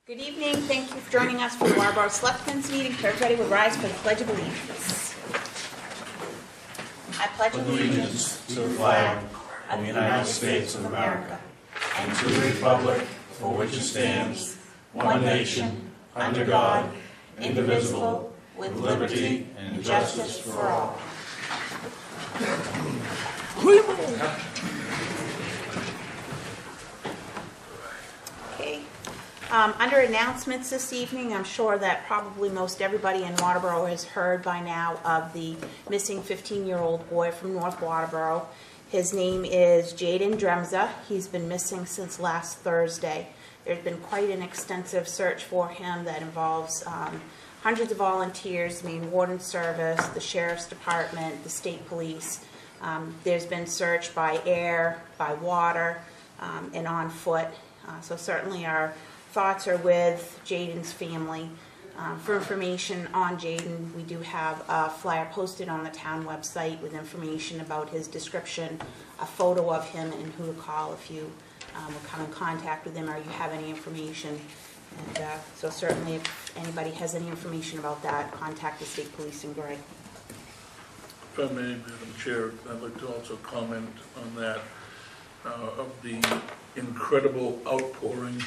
Good evening. Thank you for joining us for the Waterboro Selectmen's meeting. Everybody would rise for the Pledge of Allegiance. I pledge allegiance to the flag of the United States of America and to the republic for which it stands, one nation, under God, indivisible, with liberty and justice for all. Okay. Under announcements this evening, I'm sure that probably most everybody in Waterboro has heard by now of the missing 15-year-old boy from North Waterboro. His name is Jaden Dremza. He's been missing since last Thursday. There's been quite an extensive search for him that involves hundreds of volunteers, Maine Warden Service, the Sheriff's Department, the State Police. There's been search by air, by water, and on foot. So certainly our thoughts are with Jaden's family. For information on Jaden, we do have a flyer posted on the town website with information about his description, a photo of him, and who to call if you will come in contact with him or you have any information. And so certainly if anybody has any information about that, contact the State Police in Gray. If I may, Madam Chair, I'd like to also comment on that, of the incredible outpouring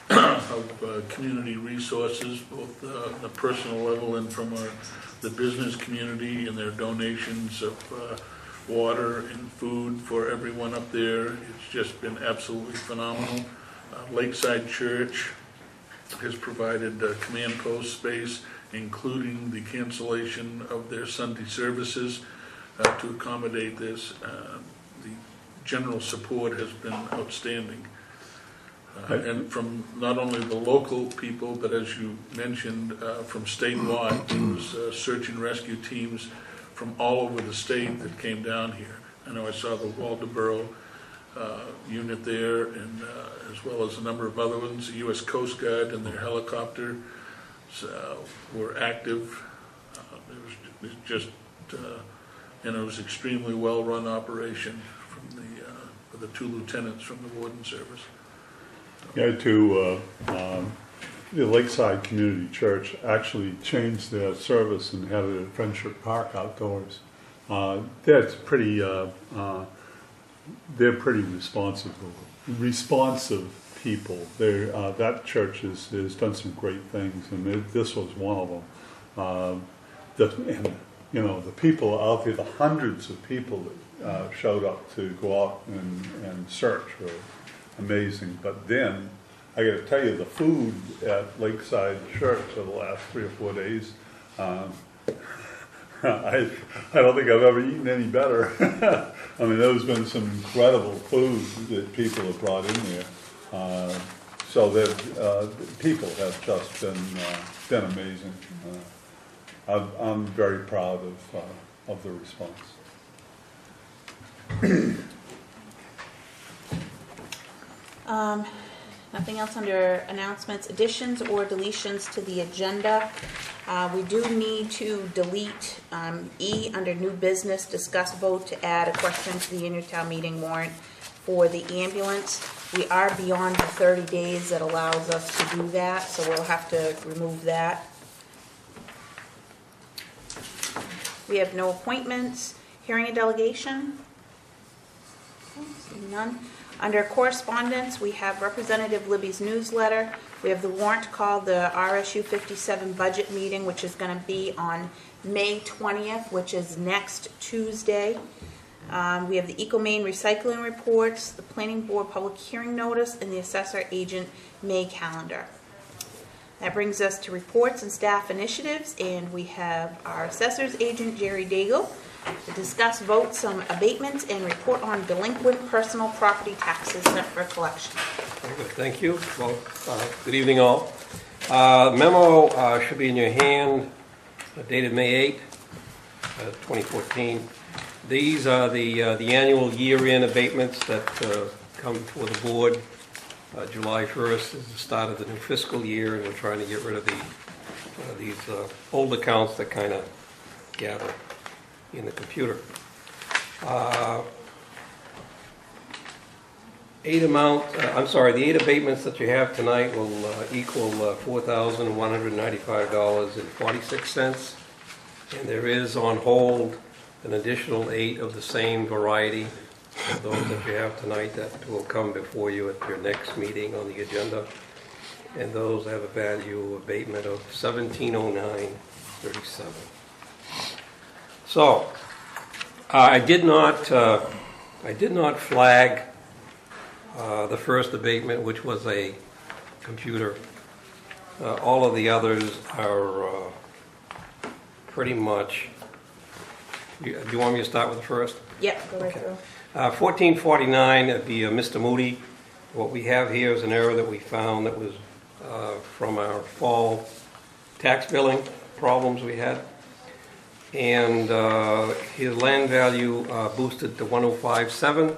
of community resources, both on the personal level and from the business community, and their donations of water and food for everyone up there. It's just been absolutely phenomenal. Lakeside Church has provided command post space, including the cancellation of their Sunday services to accommodate this. The general support has been outstanding. And from not only the local people, but as you mentioned, from statewide, there was search and rescue teams from all over the state that came down here. I know I saw the Waterboro unit there, and as well as a number of other ones. The U.S. Coast Guard and their helicopter were active. It was just, and it was extremely well-run operation from the two lieutenants from the Warden Service. Yeah, the Lakeside Community Church actually changed their service and had it at Friendship Park outdoors. They're pretty responsive people. That church has done some great things, and this was one of them. The people out there, the hundreds of people that showed up to go out and search were amazing. But then I got to tell you, the food at Lakeside Church for the last 3 or 4 days, I don't think I've ever eaten any better. I mean, there's been some incredible food that people have brought in there. So that people have just been amazing. I'm very proud of the response. Nothing else under announcements, additions, or deletions to the agenda. We do need to delete E under new business, discuss vote to add a question to the annual town meeting warrant for the ambulance. We are beyond the 30 days that allows us to do that, so we'll have to remove that. We have no appointments. Hearing a delegation? None. Under correspondence, we have Representative Libby's newsletter. We have the warrant called the RSU 57 budget meeting, which is going to be on May 20th, which is next Tuesday. We have the EcoMaine recycling reports, the Planning Board public hearing notice, and the Assessor Agent May calendar. That brings us to reports and staff initiatives, and we have our Assessors Agent Jerry Daigle to discuss, vote some abatements, and report on delinquent personal property taxes set for collection. Very good, thank you. Well, good evening all. Memo should be in your hand, dated May 8, 2014. These are the annual year-end abatements that come before the board. July 1st is the start of the new fiscal year, and we're trying to get rid of these old accounts that kind of gather in the computer. the 8 abatements that you have tonight will equal $4,195.46. And there is on hold an additional 8 of the same variety, those that you have tonight that will come before you at your next meeting on the agenda. And those have a value abatement of $1709.37. So, I did not flag the first abatement, which was a computer. All of the others are pretty much. Do you want me to start with the first? Yep, go right through. 1449, that'd be Mr. Moody. What we have here is an error that we found that was from our fall tax billing problems we had. And his land value boosted to 105.7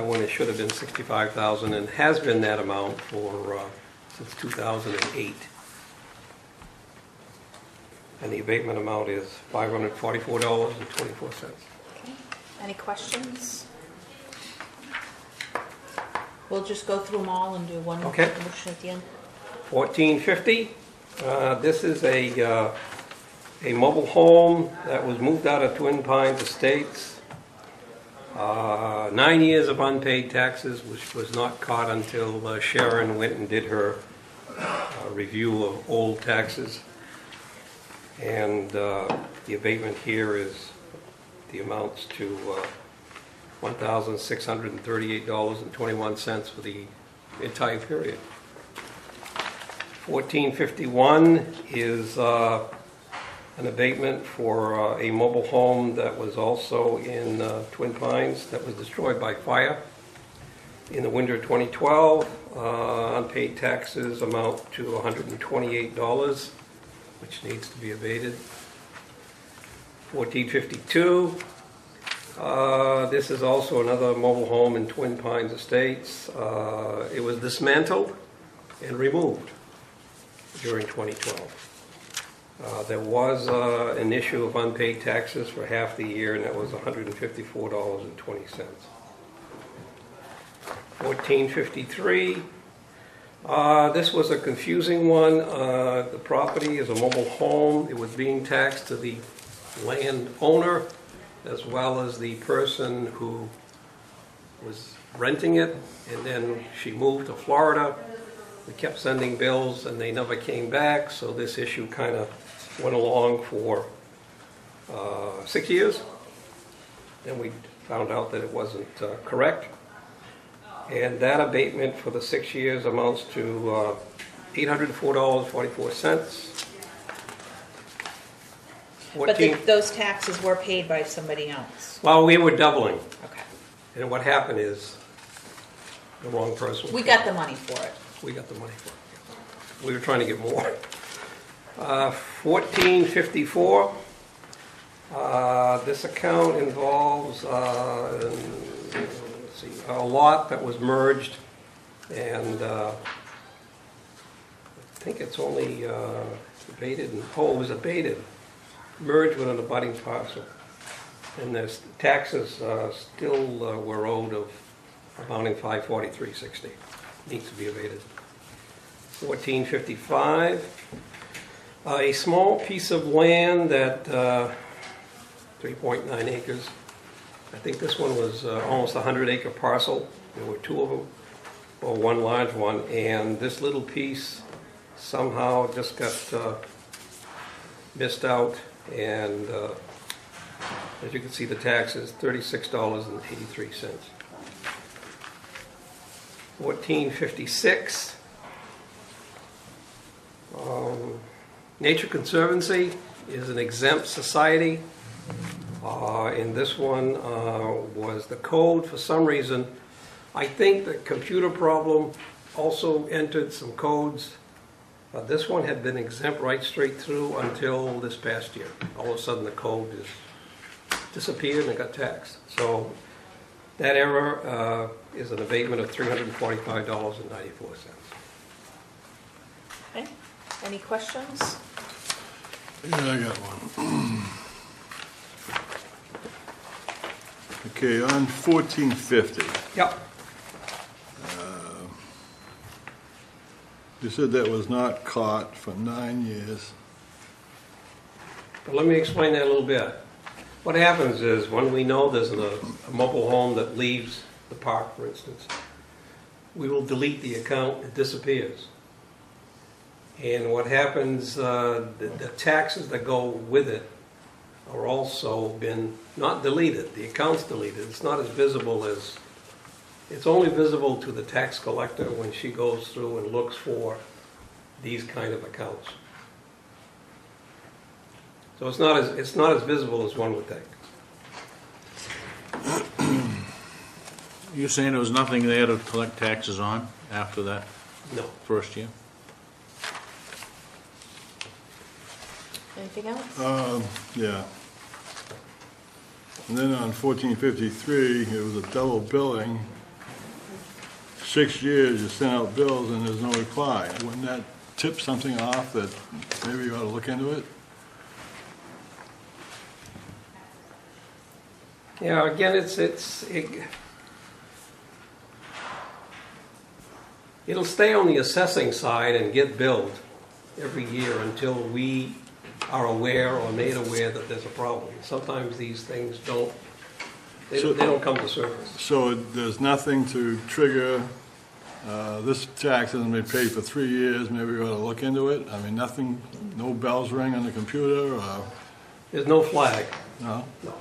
when it should have been 65,000, and has been that amount for since 2008. And the abatement amount is $544.24. Okay. Any questions? We'll just go through them all and do one Okay. motion at the end. 1450. This is a mobile home that was moved out of Twin Pines Estates. 9 years of unpaid taxes, which was not caught until Sharon went and did her review of old taxes. And the abatement here is the amounts to $1,638.21 for the entire period. 1451 is an abatement for a mobile home that was also in Twin Pines that was destroyed by fire in the winter of 2012. Unpaid taxes amount to $128, which needs to be abated. 1452. This is also another mobile home in Twin Pines Estates. It was dismantled and removed during 2012. There was an issue of unpaid taxes for half the year, and that was $154.20. 1453. This was a confusing one. The property is a mobile home. It was being taxed to the landowner as well as the person who was renting it, and then she moved to Florida. We kept sending bills and they never came back, so this issue kind of went along for 6 years. Then we found out that it wasn't correct. And that abatement for the 6 years amounts to $804.44. But those taxes were paid by somebody else. Well, we were doubling. Okay. And what happened is the wrong person. We got the money for it. We got the money for it. We were trying to get more. 1454. This account involves let's see, a lot that was merged, and I think it's only abated. It was abated, merged with an abutting parcel, and there's taxes still were owed of amounting $543.60. Needs to be abated. 1455. A small piece of land that 3.9 acres. I think this one was almost a 100-acre parcel. There were two of them, or one large one, and this little piece somehow just got missed out, and as you can see, the tax is $36.83. 1456. Nature Conservancy is an exempt society. And this one was the code for some reason. I think the computer problem also entered some codes. This one had been exempt right straight through until this past year. All of a sudden the code just disappeared and it got taxed. So that error is an abatement of $345.94. Okay. Any questions? Yeah, I got one. Okay, on 1450, Yep. You said that was not caught for 9 years. But let me explain that a little bit. What happens is when we know there's a mobile home that leaves the park, for instance, we will delete the account, it disappears. And what happens, the taxes that go with it are also been not deleted, the account's deleted. It's not as visible as, it's only visible to the tax collector when she goes through and looks for these kind of accounts. So it's not as visible as one would think. You're saying there was nothing there to collect taxes on after that No. first year? Anything else? Yeah. And then on 1453, it was a double billing. 6 years, you sent out bills and there's no reply. Wouldn't that tip something off that maybe you ought to look into it? Yeah, again, it'll stay on the assessing side and get billed every year until we are aware or made aware that there's a problem. Sometimes these things they don't come to surface. So there's nothing to trigger, this tax hasn't been paid for 3 years, maybe we ought to look into it? I mean, nothing, no bells ring on the computer, or, There's no flag. no? No.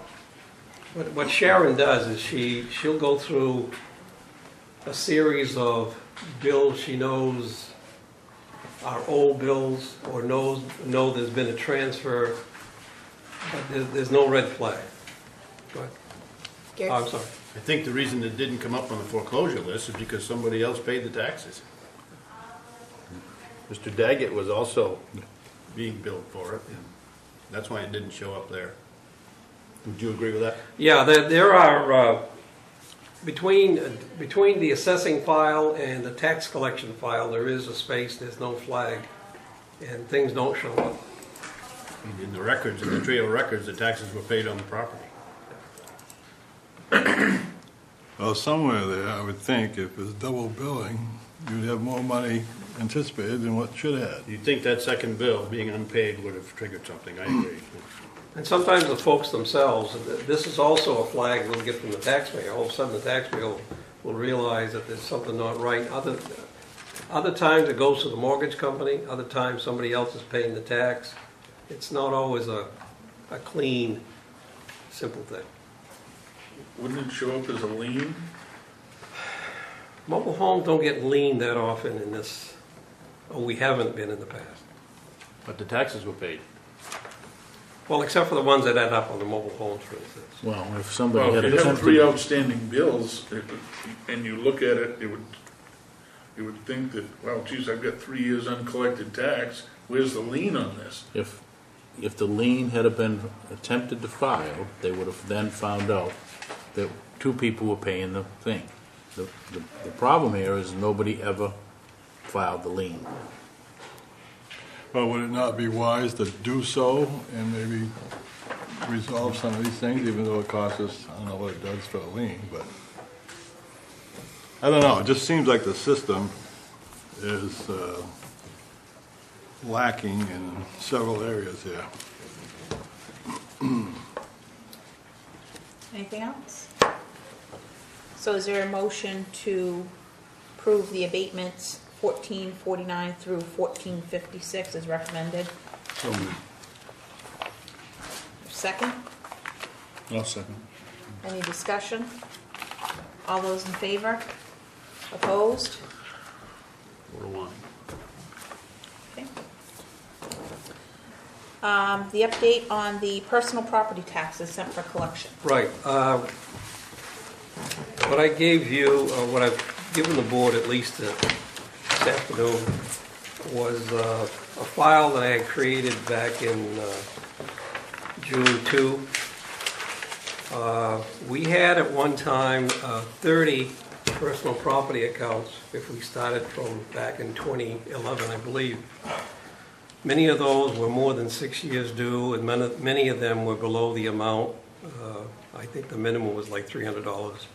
What Sharon does is she'll go through a series of bills she knows are old bills or know there's been a transfer, but there's no red flag. Go ahead. Gary? Oh, I'm sorry. I think the reason it didn't come up on the foreclosure list is because somebody else paid the taxes. Mr. Daggett was also being billed for it, and that's why it didn't show up there. Would you agree with that? Yeah, there are, between the assessing file and the tax collection file, there is a space, there's no flag, and things don't show up. In the records, in the trail records, the taxes were paid on the property. Well, somewhere there, I would think, if it's double billing, you'd have more money anticipated than what should have. You'd think that second bill, being unpaid, would have triggered something, I agree. And sometimes the folks themselves, this is also a flag we'll get from the taxpayer. All of a sudden, the taxpayer will realize that there's something not right. Other times it goes to the mortgage company. Other times somebody else is paying the tax. It's not always a clean, simple thing. Wouldn't it show up as a lien? Mobile homes don't get liened that often in this, or we haven't been in the past. But the taxes were paid. Well, except for the ones that end up on the mobile homes, for instance. Well, if somebody Well, had if you have attempted... 3 outstanding bills, and you look at it, you would think that, well, geez, I've got 3 years uncollected tax, where's the lien on this? If the lien had been attempted to file, they would have then found out that 2 people were paying the thing. The problem here is nobody ever filed the lien. Well, would it not be wise to do so and maybe resolve some of these things, even though it costs us, I don't know what it does for a lien, but I don't know, it just seems like the system is lacking in several areas here. Anything else? So is there a motion to approve the abatements 1449 through 1456 as recommended? So moved. Second? I'll second. Any discussion? All those in favor? Opposed? 4-1. Okay. The update on the personal property taxes sent for collection. Right. What I gave you, what I've given the board at least this afternoon, was a file that I had created back in June 2. We had at one time 30 personal property accounts if we started from back in 2011, I believe. Many of those were more than 6 years due, and many of them were below the amount. I think the minimum was like $300.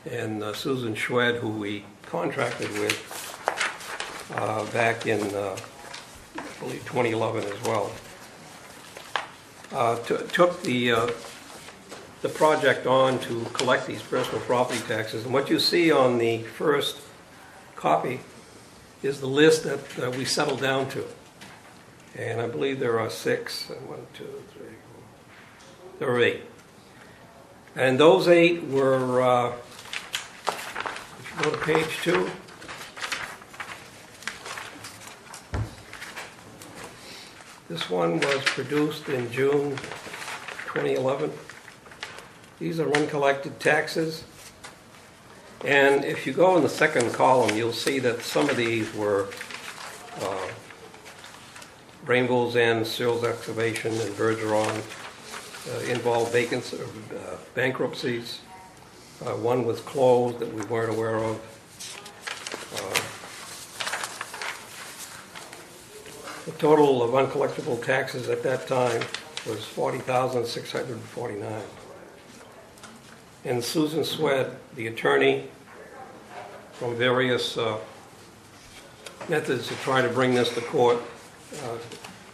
And Susan Schwed, who we contracted with, back in, I believe, 2011 as well. Took the project on to collect these personal property taxes. And what you see on the first copy is the list that we settled down to. And I believe there are 6, 1, 2, 3, 4, there are 8. And those 8 were, if you go to page 2, this one was produced in June 2011. These are uncollected taxes. And if you go in the second column, you'll see that some of these were Rainbow's End, Searles Excavation, and Bergeron involved bankruptcies. One was closed that we weren't aware of. The total of uncollectible taxes at that time was $40,649. And Susan Swed, the attorney, from various methods to try to bring this to court,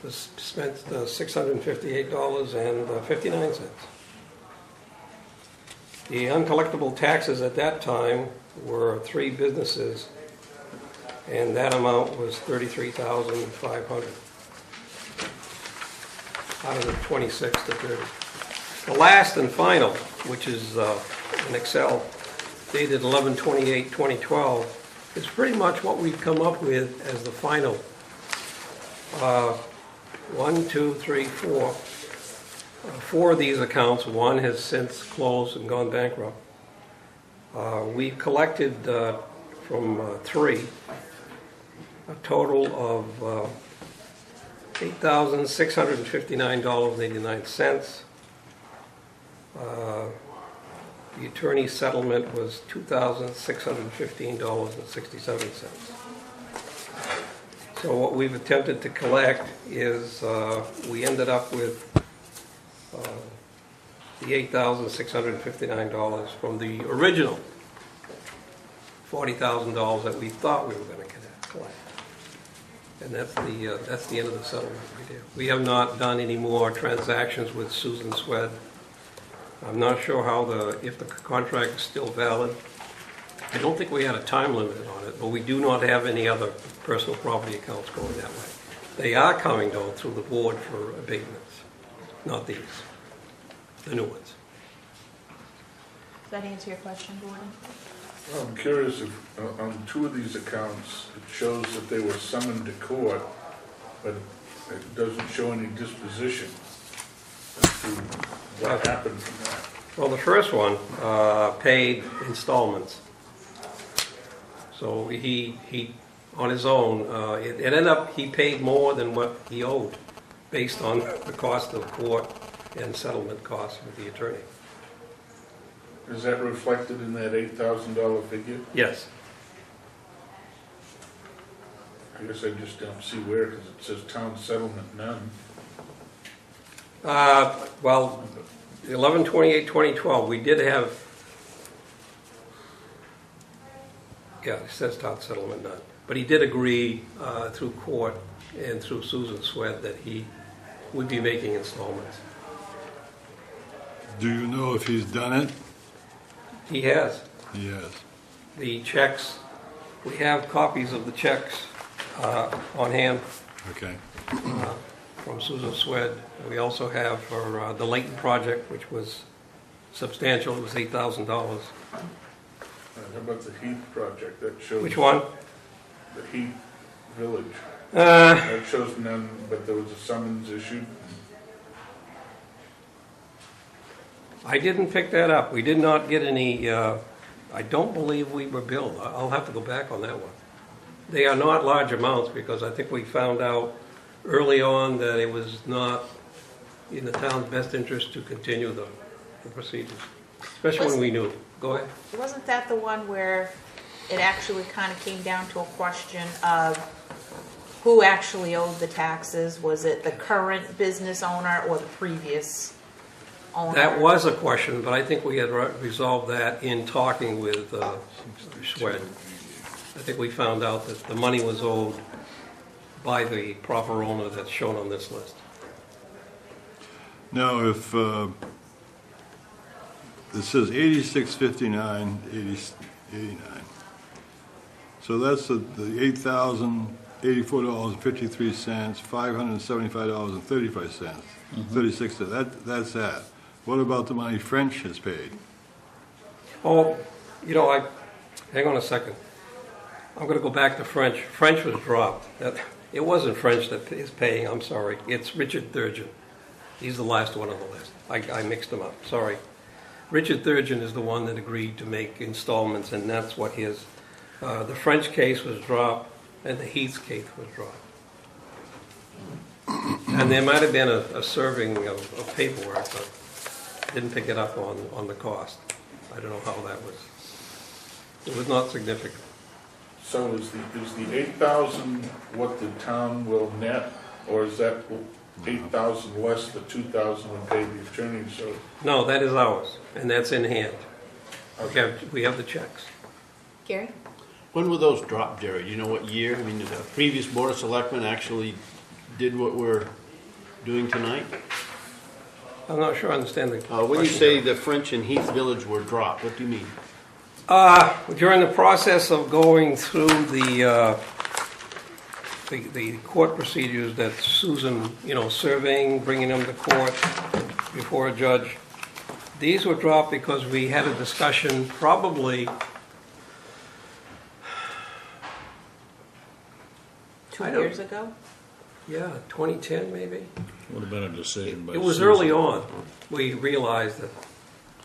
spent $658.59. The uncollectible taxes at that time were 3 businesses, and that amount was $33,500 out of the 26 to 30. The last and final, which is in Excel, dated 11/28/2012, is pretty much what we've come up with as the final. 1, 2, 3, 4. 4 of these accounts, one has since closed and gone bankrupt. We collected from 3 a total of $8,659.89. The attorney settlement was $2,615.67. So what we've attempted to collect is we ended up with the $8,659 from the original $40,000 that we thought we were going to collect. And that's the end of the settlement we did. We have not done any more transactions with Susan Swed. I'm not sure if the contract is still valid. I don't think we had a time limit on it, but we do not have any other personal property accounts going that way. They are coming though through the board for abatements, not these, the new ones. Does that answer your question, Gordon? I'm curious if on 2 of these accounts, it shows that they were summoned to court, but it doesn't show any disposition as to what happened from that. Well, the first one paid installments. So he on his own, it ended up he paid more than what he owed based on the cost of court and settlement costs with the attorney. Is that reflected in that $8,000 figure? Yes. I guess I just don't see where, because it says town settlement none. Well, 11/28/2012, we did have, yeah, it says town settlement none. But he did agree through court and through Susan Swed that he would be making installments. Do you know if he's done it? He has. He has. The checks, we have copies of the checks on hand Okay. from Susan Swed. We also have for the Layton project, which was substantial. It was $8,000. How about the Heath project? That shows. Which one? The Heath Village. That shows none, but there was a summons issued. I didn't pick that up. We did not get any, I don't believe we were billed. I'll have to go back on that one. They are not large amounts because I think we found out early on that it was not in the town's best interest to continue the procedures, especially when we knew. Go ahead. Wasn't that the one where it actually kind of came down to a question of who actually owed the taxes? Was it the current business owner or the previous owner? That was a question, but I think we had resolved that in talking with Swed. I think we found out that the money was owed by the proper owner that's shown on this list. Now, if, it says 8659, 89. So that's the $8,084.53, $575.35, 36 cents. That's that. What about the money French has paid? Oh, you know, hang on a second. I'm going to go back to French. French was dropped. It wasn't French that is paying, I'm sorry. It's Richard Thurgeon. He's the last one on the list. I mixed them up, sorry. Richard Thurgeon is the one that agreed to make installments, and that's what his, the French case was dropped, and the Heath case was dropped. And there might have been a serving of paperwork, but didn't pick it up on the cost. I don't know how that was. It was not significant. So is the 8,000 what the town will net, or is that 8,000 less the 2,000 we pay the attorney? So No, that is ours, and that's in hand. We have the checks. Gary? When were those dropped, Jerry? Do you know what year? I mean, the previous Board of Selectmen actually did what we're doing tonight? I'm not sure I understand the When you question. say the French and Heath Village were dropped, what do you mean? During the process of going through the court procedures that Susan, surveying, bringing them to court before a judge, these were dropped because we had a discussion probably 2 years ago? 2010 maybe. Would have been a decision by It was Susan. early on. We realized that.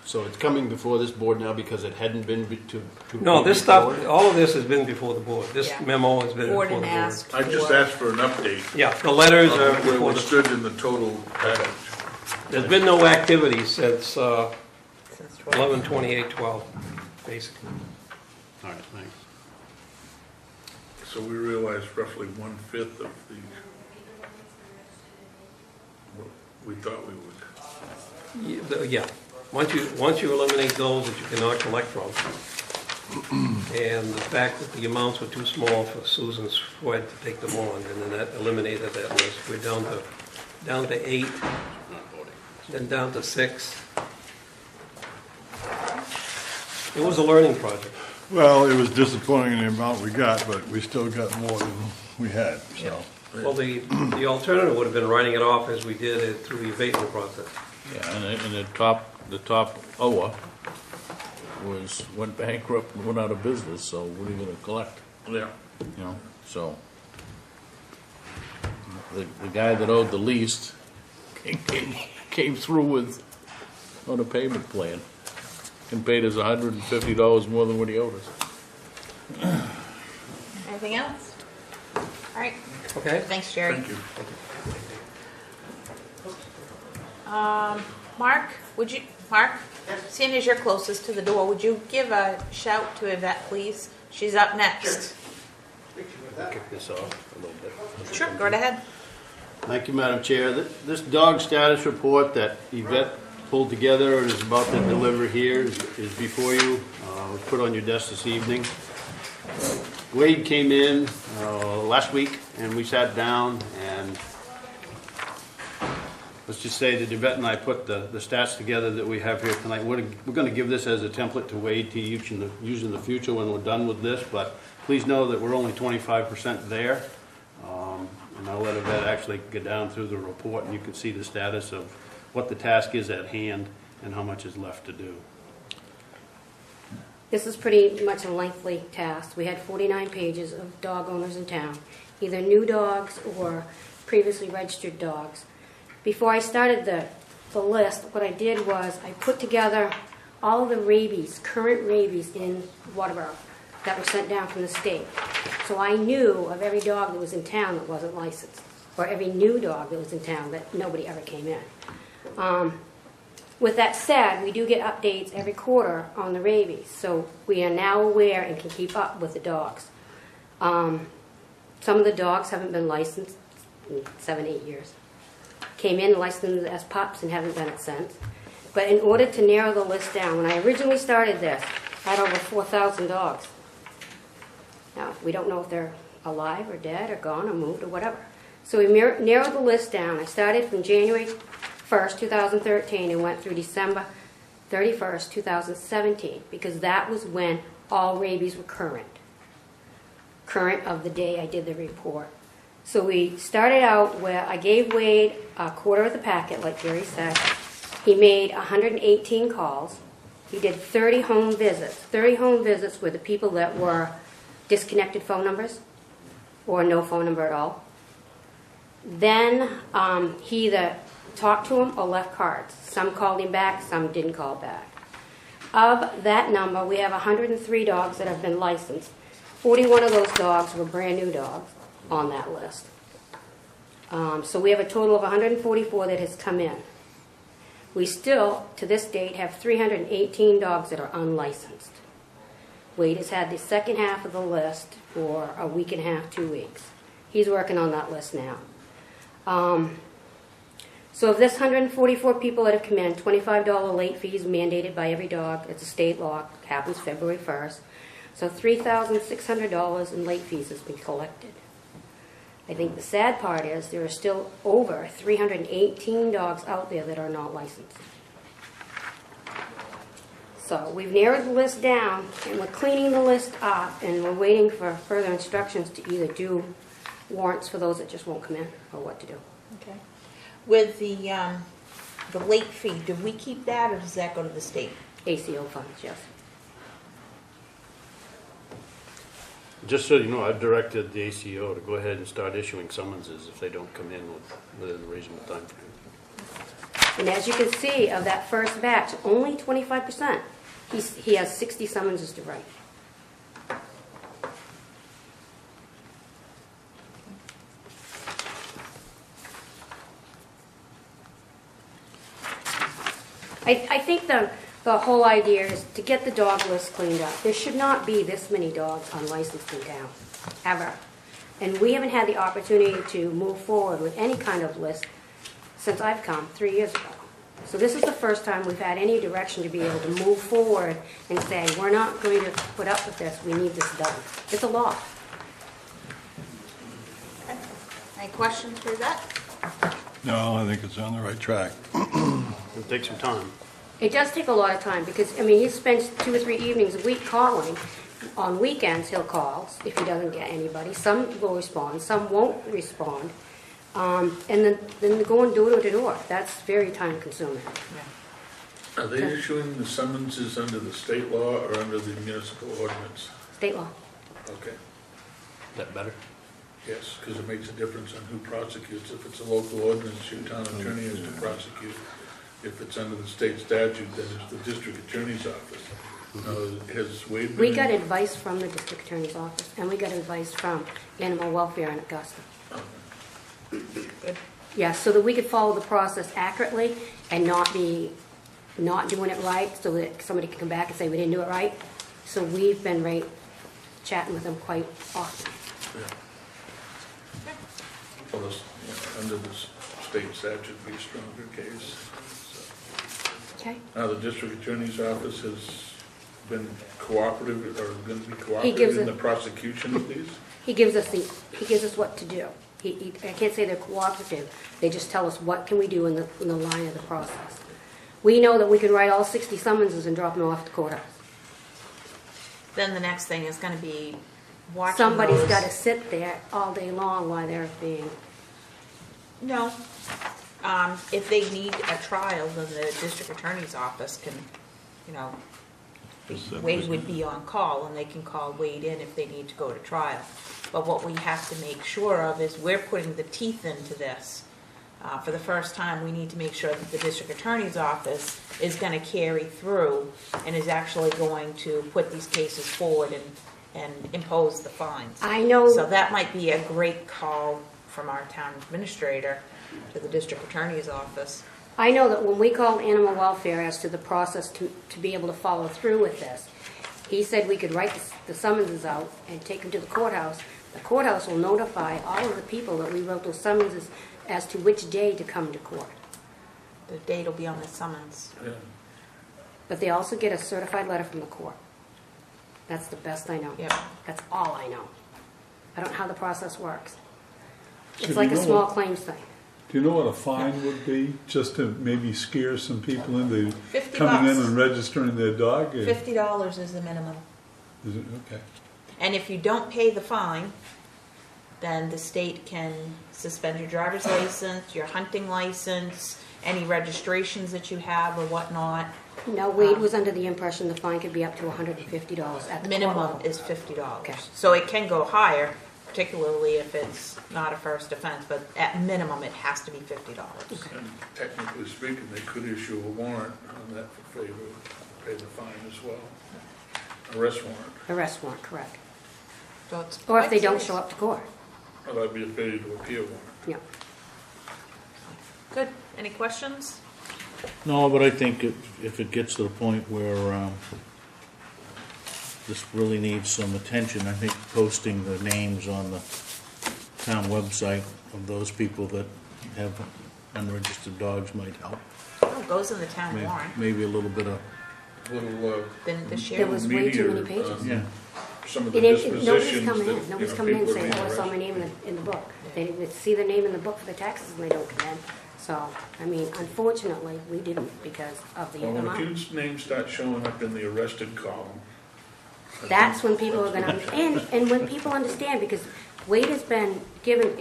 So it's coming before this board now because it hadn't been to No, this before? stuff, all of this has been before the board. This Yeah. memo has been before the Gordon board. asked I just for- asked for an update Yeah, the letters are of where before we the. stood in the total package. There's been no activity since Since 12. 11/28/12, basically. All right, thanks. So we realized roughly 1/5 of what we thought we would. Yeah, once you eliminate those that you cannot collect from, and the fact that the amounts were too small for Susan's Fred to take them on, and then that eliminated that list. We're down to 8, Not voting. then down to 6. It was a learning project. Well, it was disappointing in the amount we got, but we still got more than we had, so. Well, the alternative would have been writing it off as we did it through the abatement process. Yeah, and the top OA went bankrupt and went out of business, so what are you gonna collect? Yeah. So the guy that owed the least came through on a payment plan and paid us $150 more than what he owed us. Anything else? All right. Okay? Thanks, Jerry. Thank you. Mark, seeing as you're closest to the door, would you give a shout to Yvette, please? She's up next. Kick this off a little bit. Sure, go right ahead. Thank you, Madam Chair. This dog status report that Yvette pulled together and is about to deliver here is before you. It was put on your desk this evening. Wade came in last week and we sat down and let's just say that Yvette and I put the stats together that we have here tonight. We're going to give this as a template to Wade to use in the future when we're done with this, but please know that we're only 25% there. And I'll let Yvette actually get down through the report and you can see the status of what the task is at hand and how much is left to do. This is pretty much a lengthy task. We had 49 pages of dog owners in town, either new dogs or previously registered dogs. Before I started the list, what I did was I put together all of the rabies, current rabies in Waterboro that were sent down from the state. So I knew of every dog that was in town that wasn't licensed, or every new dog that was in town that nobody ever came in. With that said, we do get updates every quarter on the rabies, so we are now aware and can keep up with the dogs. Some of the dogs haven't been licensed in 7-8 years. Came in licensed as pups and haven't been it since. But in order to narrow the list down, when I originally started this, I had over 4,000 dogs. Now, We don't know if they're alive or dead or gone or moved or whatever. So we narrowed the list down. I started from January 1st, 2013 and went through December 31st, 2017, because that was when all rabies were current of the day I did the report. So we started out where I gave Wade a quarter of the packet, like Jerry said. He made 118 calls. He did 30 home visits. 30 home visits were the people that were disconnected phone numbers or no phone number at all. Then he either talked to them or left cards. Some called him back, some didn't call back. Of that number, we have 103 dogs that have been licensed. 41 of those dogs were brand new dogs on that list. So we have a total of 144 that has come in. We still, to this date, have 318 dogs that are unlicensed. Wade has had the second half of the list for a week and a half, 2 weeks. He's working on that list now. So of this 144 people that have come in, $25 late fees mandated by every dog. It's a state law. It happens February 1st. So $3,600 in late fees has been collected. I think the sad part is there are still over 318 dogs out there that are not licensed. So we've narrowed the list down, and we're cleaning the list up, and we're waiting for further instructions to either do warrants for those that just won't come in or what to do. Okay. With the late fee, do we keep that or does that go to the state? ACO funds, yes. Just so you know, I've directed the ACO to go ahead and start issuing summonses if they don't come in within a reasonable time frame. And as you can see, of that first batch, only 25%. He has 60 summonses to write. I think the whole idea is to get the dog list cleaned up. There should not be this many dogs unlicensed in town, ever. And we haven't had the opportunity to move forward with any kind of list since I've come 3 years ago. So this is the first time we've had any direction to be able to move forward and say, we're not going to put up with this, we need this done. It's a law. Okay. Any questions for that? No, I think it's on the right track. It'll take some time. It does take a lot of time because, I mean, he spends 2 or 3 evenings a week calling. On weekends, he'll call if he doesn't get anybody. Some will respond, some won't respond. And then they go and do it door to door. That's very time consuming. Are they issuing the summonses under the state law or under the municipal ordinance? State law. Okay, Is that better? yes, because it makes a difference on who prosecutes. If it's a local ordinance, your town attorney has to prosecute. If it's under the state statute, then it's the district attorney's office. Has Wade been... We got advice from the district attorney's office, and we got advice from animal welfare in Augusta. Good. Yeah, so that we could follow the process accurately and not doing it right, so that somebody can come back and say we didn't do it right. So we've been chatting with them quite often. Yeah. Well, under the state statute, it'd be a stronger case. Okay. Now, the district attorney's office has been cooperative, or going to be gives cooperative in it- the prosecution of these? He gives us what to do. I can't say they're cooperative. They just tell us what can we do in the line of the process. We know that we can write all 60 summonses and drop them off at the courthouse. Then the next thing is going to be watching Somebody's those. got to sit there all day long while they're being. No. If they need a trial, then the district attorney's office can, Wade would be on call, and they can call Wade in if they need to go to trial. But what we have to make sure of is we're putting the teeth into this. For the first time, we need to make sure that the district attorney's office is going to carry through and is actually going to put these cases forward and impose the fines. I know. So that might be a great call from our town administrator to the district attorney's office. I know that when we called animal welfare as to the process to be able to follow through with this, he said we could write the summonses out and take them to the courthouse. The courthouse will notify all of the people that we wrote those summonses as to which day to come to court. The date will be on the summons. Yeah. But they also get a certified letter from the court. That's the best I know. Yep. That's all I know. I don't know how the process works. So It's do like you a know small what- claims thing. Do you know what a fine would be, just to maybe scare some people into $50. coming in and registering their dog? Or- $50 is the minimum. Is it, okay. And if you don't pay the fine, then the state can suspend your driver's license, your hunting license, any registrations that you have or whatnot. No, Wade was under the impression the fine could be up to $150 at the court Minimum level. is $50. Okay. So it can go higher, particularly if it's not a first offense, but at minimum, it has to be $50. And technically speaking, they could issue a warrant on that for favor, pay the fine as well. Arrest warrant. Arrest warrant, correct. So it's Or if quite they don't serious. show up to court. Well, that'd be a failure to appear warrant. Yeah. Good. Any questions? No, but I think if it gets to the point where this really needs some attention, I think posting the names on the town website of those people that have unregistered dogs might help. Oh, it goes in the town Maybe, warrant. maybe a little bit of, Little, Then this There year, was way too many media, pages. yeah. some of the Nobody's dispositions come in. that, Nobody's you know, come in and people say, are being oh, I saw my arrested. name in the book. They would see their name in the book for the taxes and they don't come in. So, I mean, unfortunately, we didn't because of the Well, when a amount. kid's name starts showing up in the arrested column. That's when people are gonna, and when people understand, because Wade has been given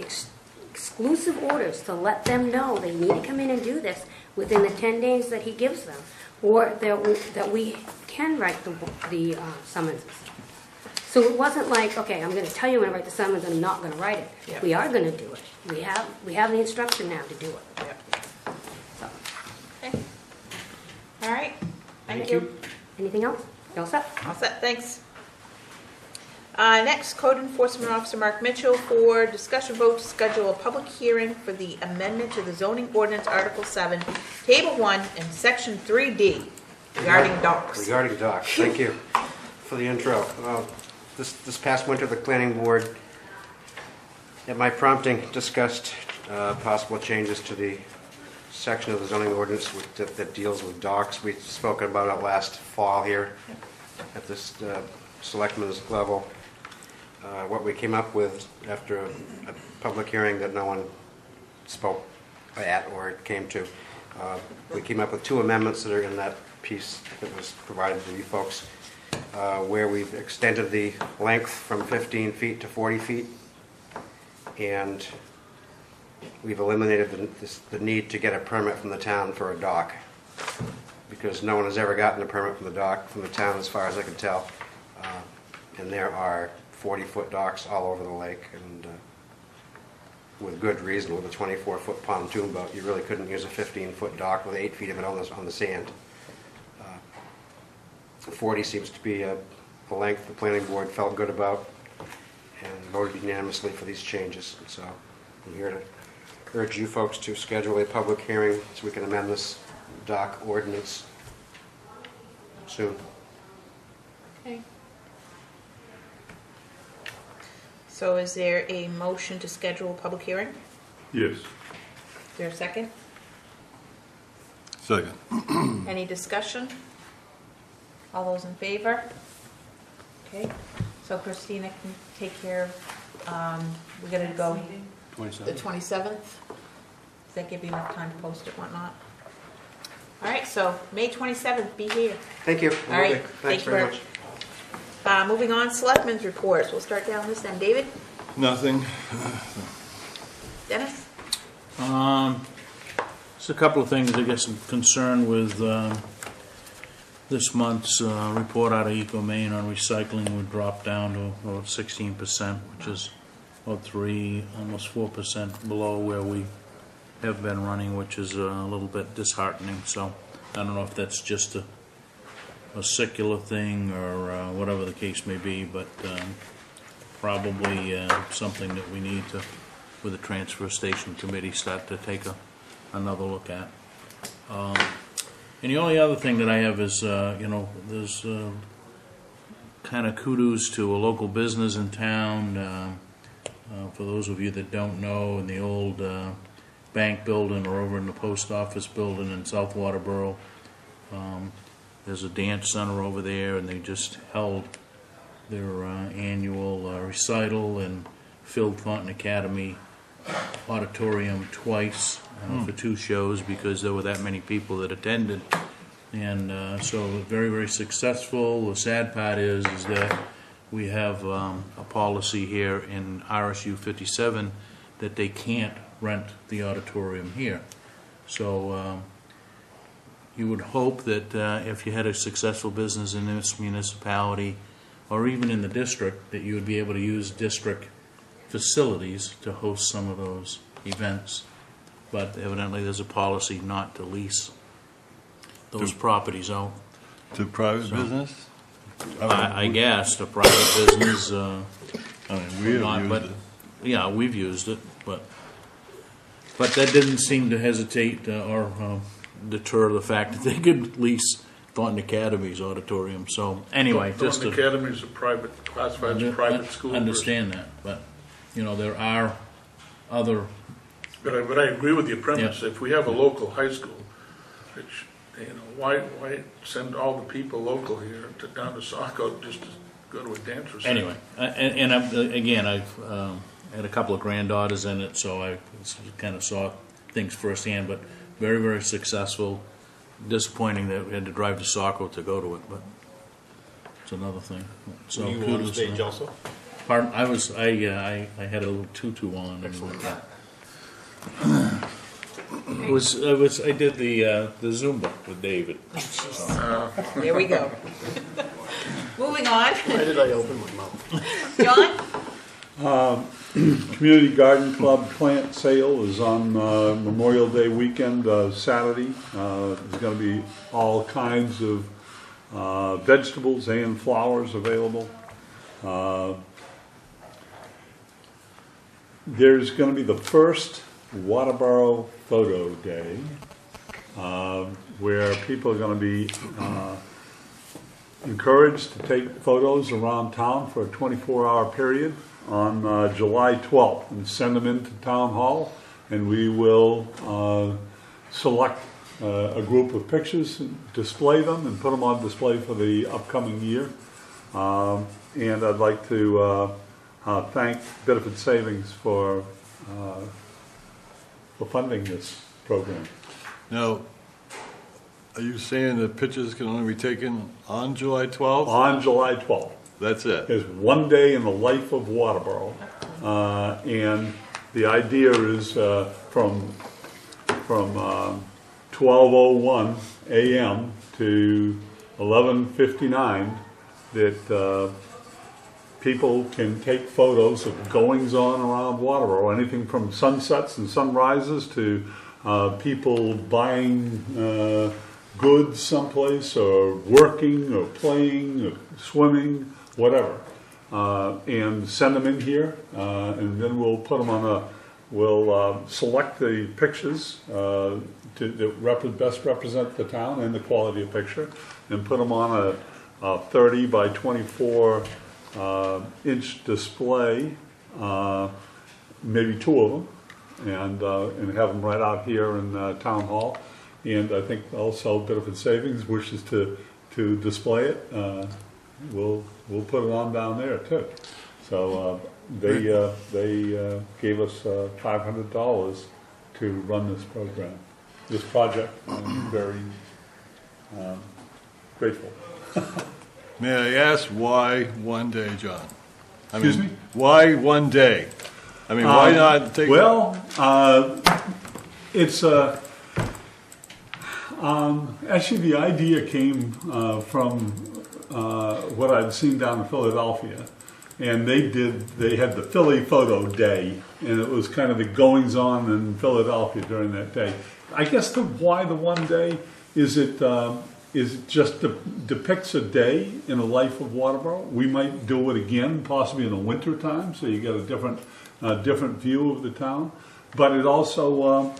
exclusive orders to let them know they need to come in and do this within the 10 days that he gives them, or that we can write the summonses. So it wasn't like, okay, I'm gonna tell you when I write the summons, I'm not gonna write it. Yeah. We are gonna do it. We have the instruction now to do it. Yep. So, Okay. All right. Thank you. anything else? You all set? All set, thanks. Next, Code Enforcement Officer Mark Mitchell for discussion vote to schedule a public hearing for the amendment to the Zoning Ordinance Article 7, Table 1, and Section 3D regarding dogs. Regarding docs, thank you for the intro. This past winter, the planning board, at my prompting, discussed possible changes to the section of the zoning ordinance that deals with docks. We've spoken about it last fall here at this selectmen's level. What we came up with after a public hearing that no one spoke at or came to, we came up with 2 amendments that are in that piece that was provided to you folks, where we've extended the length from 15 feet to 40 feet, and we've eliminated the need to get a permit from the town for a dock, because no one has ever gotten a permit from the town, as far as I can tell. And there are 40-foot docks all over the lake, and with good reason. With a 24-foot pontoon boat, you really couldn't use a 15-foot dock with 8 feet of it on the sand. 40 seems to be a length the planning board felt good about and voted unanimously for these changes. So I'm here to urge you folks to schedule a public hearing so we can amend this dock ordinance soon. Okay. So is there a motion to schedule a public hearing? Yes. Is there a second? Second. Any discussion? All those in favor? Okay, so Christina can take care of, we're gonna go the 27th? Does that give you enough time to post it, whatnot? All right, so May 27th, be here. Thank you. All right, Thanks thank you very very much. Moving on, Selectmen's reports. We'll start down this end. David? Nothing. Dennis? Just a couple of things I guess I'm concerned with. This month's report out of EcoMaine on recycling would drop down to about 16%, which is about 3, almost 4% below where we have been running, which is a little bit disheartening. So I don't know if that's just a secular thing or whatever the case may be, but probably something that we need to, with the transfer station committee, start to take another look at. And the only other thing that I have is, there's kind of kudos to a local business in town. For those of you that don't know, in the old bank building or over in the post office building in South Waterboro, there's a dance center over there, and they just held their annual recital, and filled Thornton Academy auditorium twice for 2 shows because there were that many people that attended. And so very, very successful. The sad part is that we have a policy here in RSU 57 that they can't rent the auditorium here. So you would hope that if you had a successful business in this municipality or even in the district, that you would be able to use district facilities to host some of those events. But evidently there's a policy not to lease those properties out. To private business? I guess to private business, I mean, we have used it. yeah, we've used it, but that didn't seem to hesitate or deter the fact that they could lease Thornton Academy's auditorium. So anyway, just Thornton Academy is a private, classified as a private school. understand that, but you know there are other. But I agree with your premise. If we have a local high school, which, why send all the people local here down to Saco just to go to a dance recital? Anyway, and again, I've had a couple of granddaughters in it, so I kind of saw things firsthand. But very, very successful. Disappointing that we had to drive to Saco to go to it, but it's another thing. So Were you on kudos to stage them. also? Pardon? I had a little tutu on. Excellent. I did the Zumba with David. There we go. Moving on. Why did I open my mouth? John? Community Garden Club plant sale is on Memorial Day weekend, Saturday. There's going to be all kinds of vegetables and flowers available. There's going to be the first Waterboro Photo Day, where people are going to be encouraged to take photos around town for a 24-hour period on July 12th and send them into Town Hall, and we will select a group of pictures, display them, and put them on display for the upcoming year. And I'd like to thank Benefit Savings for funding this program. Now, are you saying the pictures can only be taken on July 12th? On July 12th. That's it? Is one day in the life of Waterboro, and the idea is from 12:01 a.m. to 11:59 that people can take photos of goings on around Waterboro, anything from sunsets and sunrises to people buying goods someplace, or working, or playing, or swimming, whatever, and send them in here, and then we'll put them on we'll select the pictures that best represent the town and the quality of picture, and put them on a 30 by 24 inch display, maybe 2 of them, and have them right out here in Town Hall. And I think also Benefit Savings wishes to display it. We'll put it on down there too. So they gave us $500 to run this program, this project. I'm very grateful. May I ask why one day, John? Excuse me? Why one day? I mean, why not take... Well, it's actually the idea came from what I'd seen down in Philadelphia, and they had the Philly Photo Day, and it was kind of the goings on in Philadelphia during that day. I guess why the one day is it just depicts a day in the life of Waterboro. We might do it again, possibly in the winter time, so you get a different view of the town. But it also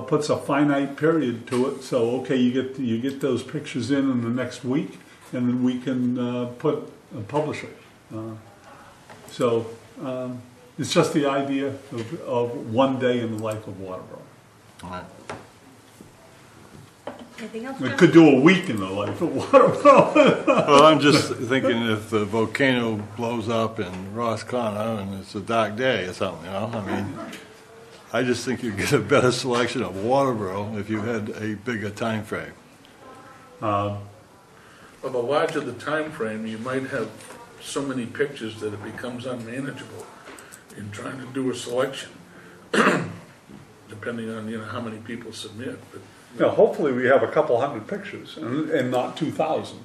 puts a finite period to it. So okay, you get those pictures in the next week, and then we can publish it. So it's just the idea of one day in the life of Waterboro. All right. Anything else, We John? could do a week in the life of Waterboro. Well, I'm just thinking if the volcano blows up in Roscona and it's a dark day or something, you know, I mean, I just think you'd get a better selection of Waterboro if you had a bigger time frame. Well, the larger the time frame, you might have so many pictures that it becomes unmanageable in trying to do a selection, depending on, how many people submit. But Hopefully we have a couple hundred pictures and not 2,000.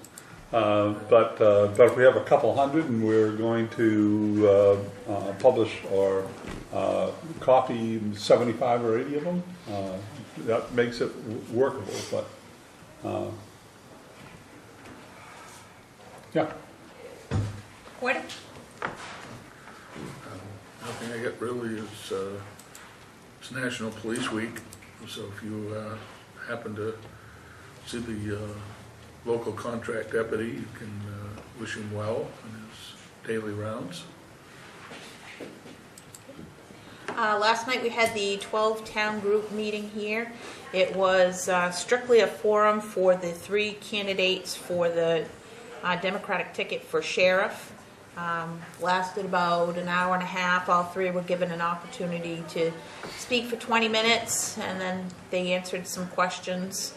But if we have a couple hundred and we're going to publish or copy 75 or 80 of them, that makes it workable. But yeah. What? nothing I get really is, it's National Police Week, so if you happen to see the local contract deputy, you can wish him well in his daily rounds. Last night we had the 12-town group meeting here. It was strictly a forum for the 3 candidates for the Democratic ticket for sheriff. Lasted about an hour and a half. All 3 were given an opportunity to speak for 20 minutes, and then they answered some questions.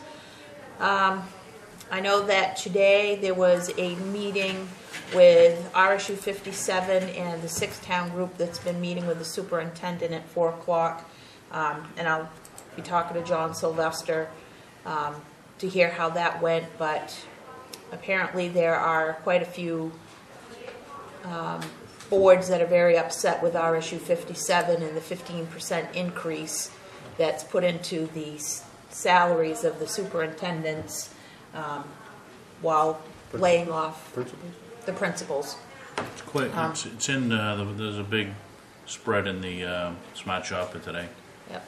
I know that today there was a meeting with RSU 57 and the 6-town group that's been meeting with the superintendent at 4 o'clock. And I'll be talking to John Sylvester to hear how that went, but apparently there are quite a few boards that are very upset with RSU 57 and the 15% increase that's put into the salaries of the superintendents while laying off the principals. It's quite, it's in, there's a big spread in the Smart Shopper today Yep.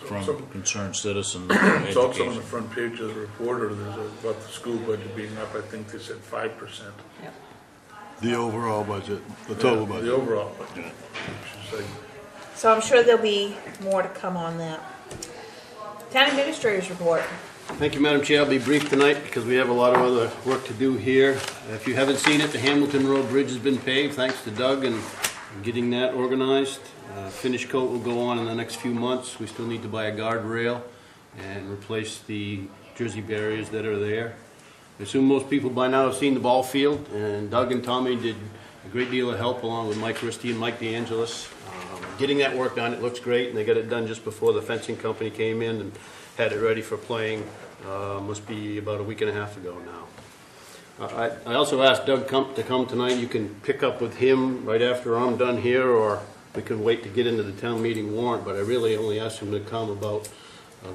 from concerned citizens. It's also on the education. front page of the Reporter, there's about the school budget being up, I think they said 5%. Yep. The overall budget, the total budget. The overall budget. Which is like, So I'm sure there'll be more to come on that. Town administrators report. Thank you, Madam Chair. I'll be brief tonight because we have a lot of other work to do here. If you haven't seen it, the Hamilton Road Bridge has been paved, thanks to Doug and getting that organized. Finish coat will go on in the next few months. We still need to buy a guardrail and replace the Jersey barriers that are there. I assume most people by now have seen the ball field, and Doug and Tommy did a great deal of help along with Mike Christie and Mike DeAngelis. Getting that work done, it looks great, and they got it done just before the fencing company came in and had it ready for playing, must be about a week and a half ago now. I also asked Doug to come tonight. You can pick up with him right after I'm done here, or we can wait to get into the town meeting warrant, but I really only asked him to come about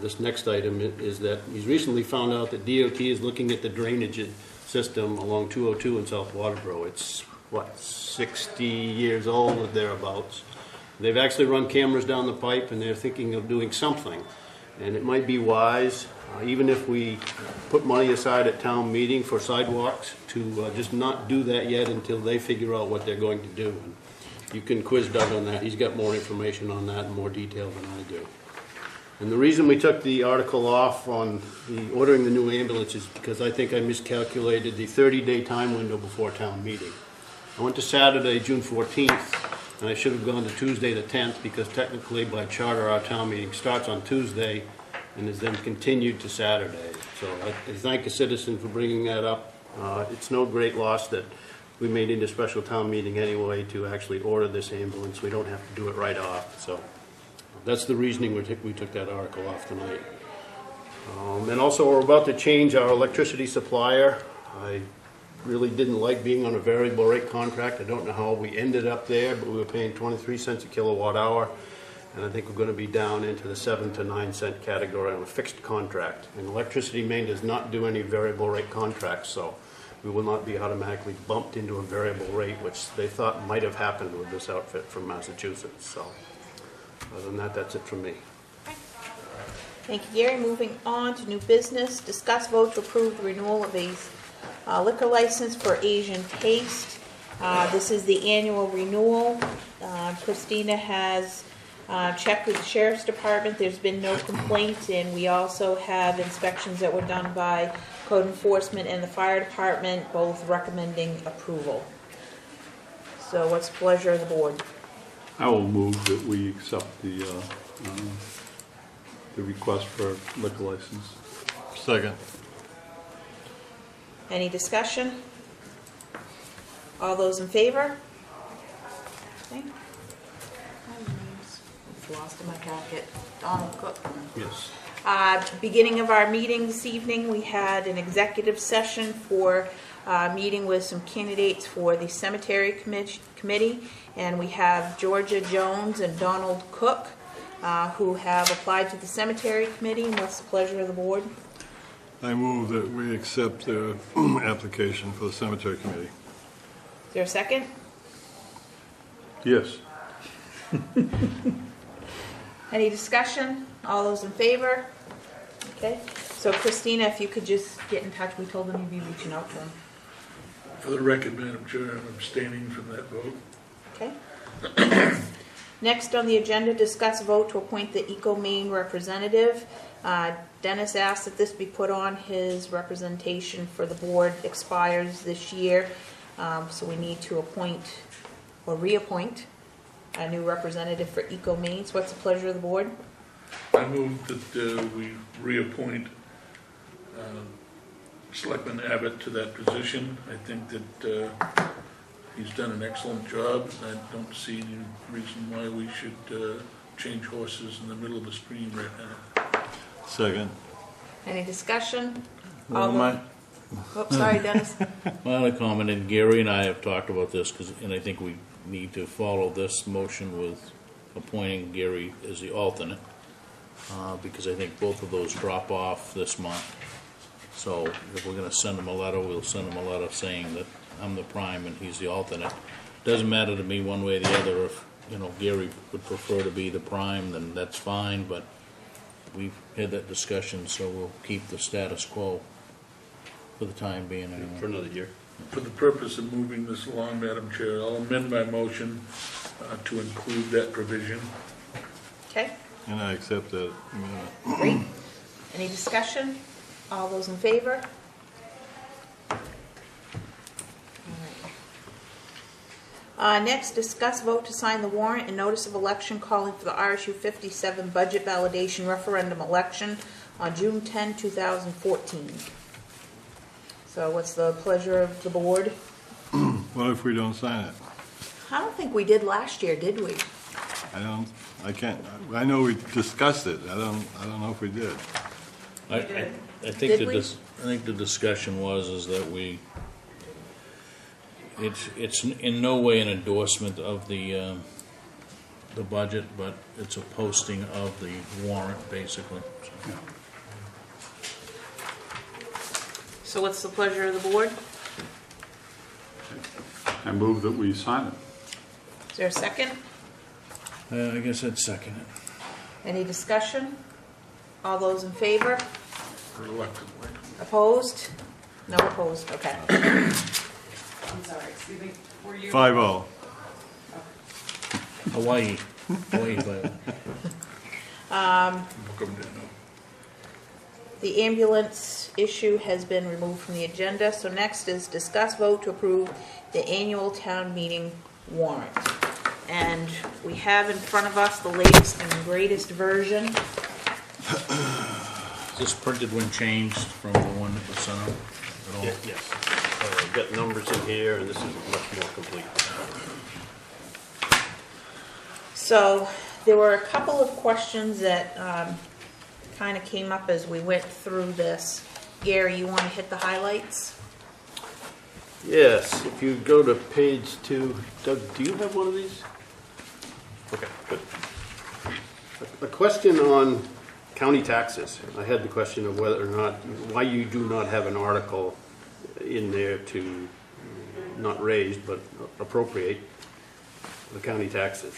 this next item is that he's recently found out that DOT is looking at the drainage system along 202 in South Waterboro. It's, 60 years old or thereabouts. They've actually run cameras down the pipe, and they're thinking of doing something. And it might be wise, even if we put money aside at town meeting for sidewalks, to just not do that yet until they figure out what they're going to do. And you can quiz Doug on that. He's got more information on that and more detail than I do. And the reason we took the article off on the ordering the new ambulance is because I think I miscalculated the 30-day time window before town meeting. I went to Saturday, June 14th, and I should have gone to Tuesday the 10th because technically by charter our town meeting starts on Tuesday and is then continued to Saturday. So I thank a citizen for bringing that up. It's no great loss that we made into special town meeting anyway to actually order this ambulance. We don't have to do it right off. So that's the reasoning we took that article off tonight. And also we're about to change our electricity supplier. I really didn't like being on a variable rate contract. I don't know how we ended up there, but we were paying 23 cents a kilowatt hour. And I think we're going to be down into the 7 to 9 cent category on a fixed contract. And Electricity Maine does not do any variable rate contracts, so we will not be automatically bumped into a variable rate, which they thought might have happened with this outfit from Massachusetts. So other than that, that's it from me. Thank you, Gary. Moving on to new business. Discuss vote to approve the renewal of a liquor license for Asian Taste. This is the annual renewal. Christina has Checked with the Sheriff's Department, there's been no complaints, and we also have inspections that were done by Code Enforcement and the Fire Department, both recommending approval. So what's the pleasure of the board? I will move that we accept the request for liquor license. Second. Any discussion? All those in favor? Okay. It's lost in my packet. Donald Cook. Yes. Beginning of our meeting this evening, we had an executive session for meeting with some candidates for the cemetery committee, and we have Georgia Jones and Donald Cook who have applied to the cemetery committee. And what's the pleasure of the board? I move that we accept the application for the cemetery committee. Is there a second? Yes. Any discussion? All those in favor? Okay. So Christina, if you could just get in touch, we told them you'd be reaching out to them. For the record, Madam Chair, I'm abstaining from that vote. Okay. Next on the agenda, discuss vote to appoint the EcoMaine representative. Dennis asked that this be put on. His representation for the board expires this year, so we need to appoint or reappoint a new representative for EcoMaine. So what's the pleasure of the board? I move that we reappoint Selectman Abbott to that position. I think that he's done an excellent job. I don't see any reason why we should change horses in the middle of the stream right now. Second. Any discussion? Well, my Oh, sorry, Dennis. other comment, and Gary and I have talked about this, and I think we need to follow this motion with appointing Gary as the alternate, because I think both of those drop off this month. So if we're going to send him a letter, we'll send him a letter saying that I'm the prime and he's the alternate. Doesn't matter to me one way or the other. If Gary would prefer to be the prime, then that's fine. But we've had that discussion, so we'll keep the status quo for the time being. Anyway. For another year. For the purpose of moving this along, Madam Chair, I'll amend my motion to include that provision. Okay, And I accept that. great. Any discussion? All those in favor? All right. Next, discuss vote to sign the warrant and notice of election calling for the RSU 57 budget validation referendum election on June 10, 2014. So what's the pleasure of the board? What if we don't sign it? I don't think we did last year, did we? I know we discussed it. I don't know if we did. I think Did we? I think the discussion was that it's in no way an endorsement of the budget, but it's a posting of the warrant, basically. So what's the pleasure of the board? I move that we sign it. Is there a second? I guess I'd second it. Any discussion? All those in favor? Reluctantly. Opposed? No opposed, okay. I'm sorry, excuse me, were you? 5-0. Hawaii, but Welcome to know. The ambulance issue has been removed from the agenda, so next is discuss vote to approve the annual town meeting warrant. And we have in front of us the latest and greatest version. is this printed when changed from the one that was sent out at all? Yes. Got numbers in here, and this is much more complete. So there were a couple of questions that kind of came up as we went through this. Gary, you want to hit the highlights? Yes, if you go to page 2, Doug, do you have one of these? Okay, good. A question on county taxes. I had the question of whether or not, why you do not have an article in there to not raise, but appropriate the county taxes.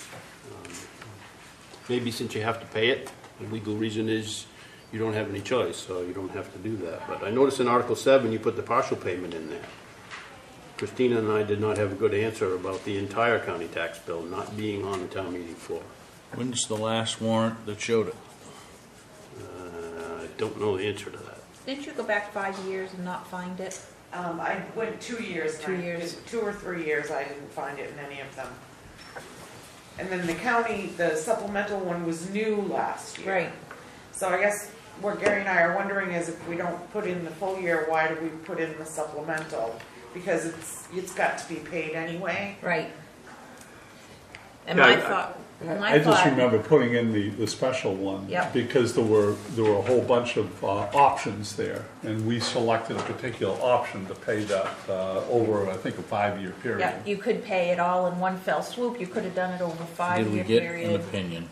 Maybe since you have to pay it, the legal reason is you don't have any choice, so you don't have to do that. But I noticed in Article 7, you put the partial payment in there. Christina and I did not have a good answer about the entire county tax bill not being on the town meeting floor. When's the last warrant that showed it? I don't know the answer to that. Didn't you go back 5 years and not find it? I went 2 years. 2 years. 2 or 3 years, I didn't find it in any of them. And then the county, the supplemental one was new last year. Right. So I guess what Gary and I are wondering is if we don't put in the full year, why do we put in the supplemental? Because it's got to be paid anyway. Right. And Yeah, my thought, I just remember putting in the special one. Yep. Because there were a whole bunch of options there, and we selected a particular option to pay that over, I think, a 5-year period. yeah, you could pay it all in one fell swoop. You could have done it over a Did we 5-year get an period. opinion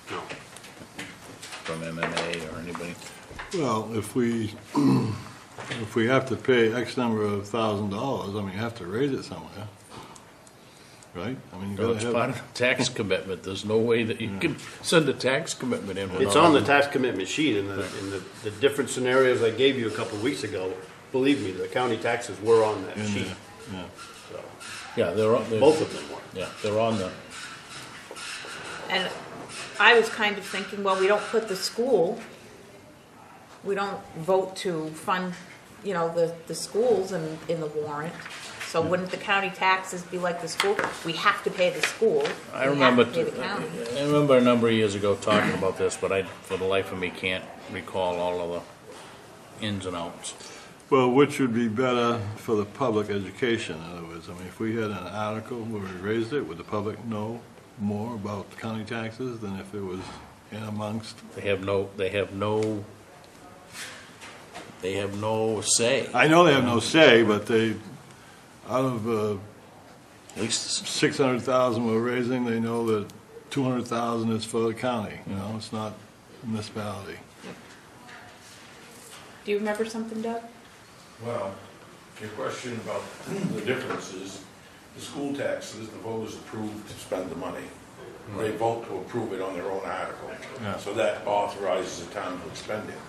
No. from MMA or anybody? Well, if we have to pay X number of $1,000, I mean, you have to raise it somewhere, right? I mean, you No, gotta it's have. part of the tax commitment. There's no way that you can send a tax commitment in. It's on the tax commitment sheet, and the different scenarios I gave you a couple of weeks ago, believe me, the county taxes were on that In sheet. there, yeah. So, Yeah, they're both of them were. Yeah, they're on the. And I was kind of thinking, well, we don't put the school, we don't vote to fund, the schools in the warrant. So wouldn't the county taxes be like the school? We have to pay the school. I we remember. have to pay the county. I remember a number of years ago talking about this, but I, for the life of me, can't recall all of the ins and outs. Well, which would be better for the public education, in other words? I mean, if we had an article where we raised it, would the public know more about county taxes than if it was in amongst? They have no say. I know they have no say, but they, out of At least 600,000 we're raising, they know that 200,000 is for the county, it's not municipality. Do you remember something, Doug? Well, your question about the differences, the school taxes, the voters approve to spend the money. They vote to approve it on their own article. Yeah. So that authorizes the town to expend it.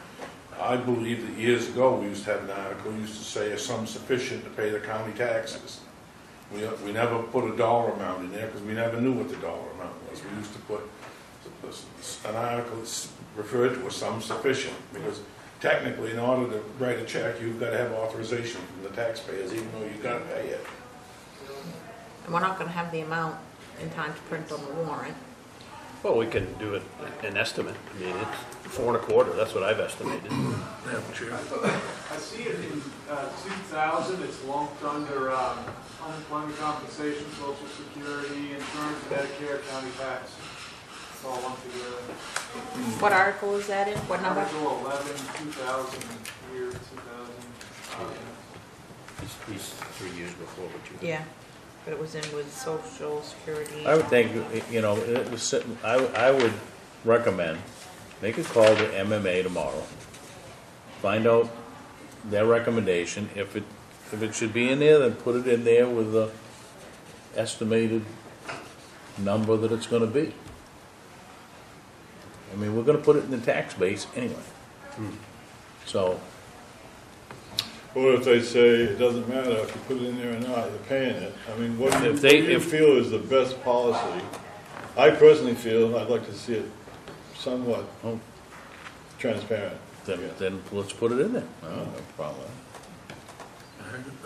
I believe that years ago, we used to have an article, used to say a sum sufficient to pay the county taxes. We never put a dollar amount in there because we never knew what the dollar amount was. We used to put an article that's referred to as sum sufficient because technically, in order to write a check, you've got to have authorization from the taxpayers, even though you've got to pay it. And we're not going to have the amount in time to print on the warrant. Well, we can do it, an estimate. I mean, it's 4 1/4, that's what I've estimated. Madam Chair. I see it in 2000, it's lumped under unemployment compensation, social security, insurance, Medicare, county tax. It's all lumped together. What article is that in? What number? Article 11, 2000, year 2000. He's 3 years before what you. Yeah, but it was in with social security. I would think, it was sitting, I would recommend, make a call to MMA tomorrow. Find out their recommendation. If it should be in there, then put it in there with the estimated number that it's gonna be. I mean, we're gonna put it in the tax base anyway. So, What if they say it doesn't matter if you put it in there or not, you're paying it? I mean, what do you If feel is the best policy? I personally feel I'd like to see it somewhat transparent. then let's put it in there. I don't have a problem with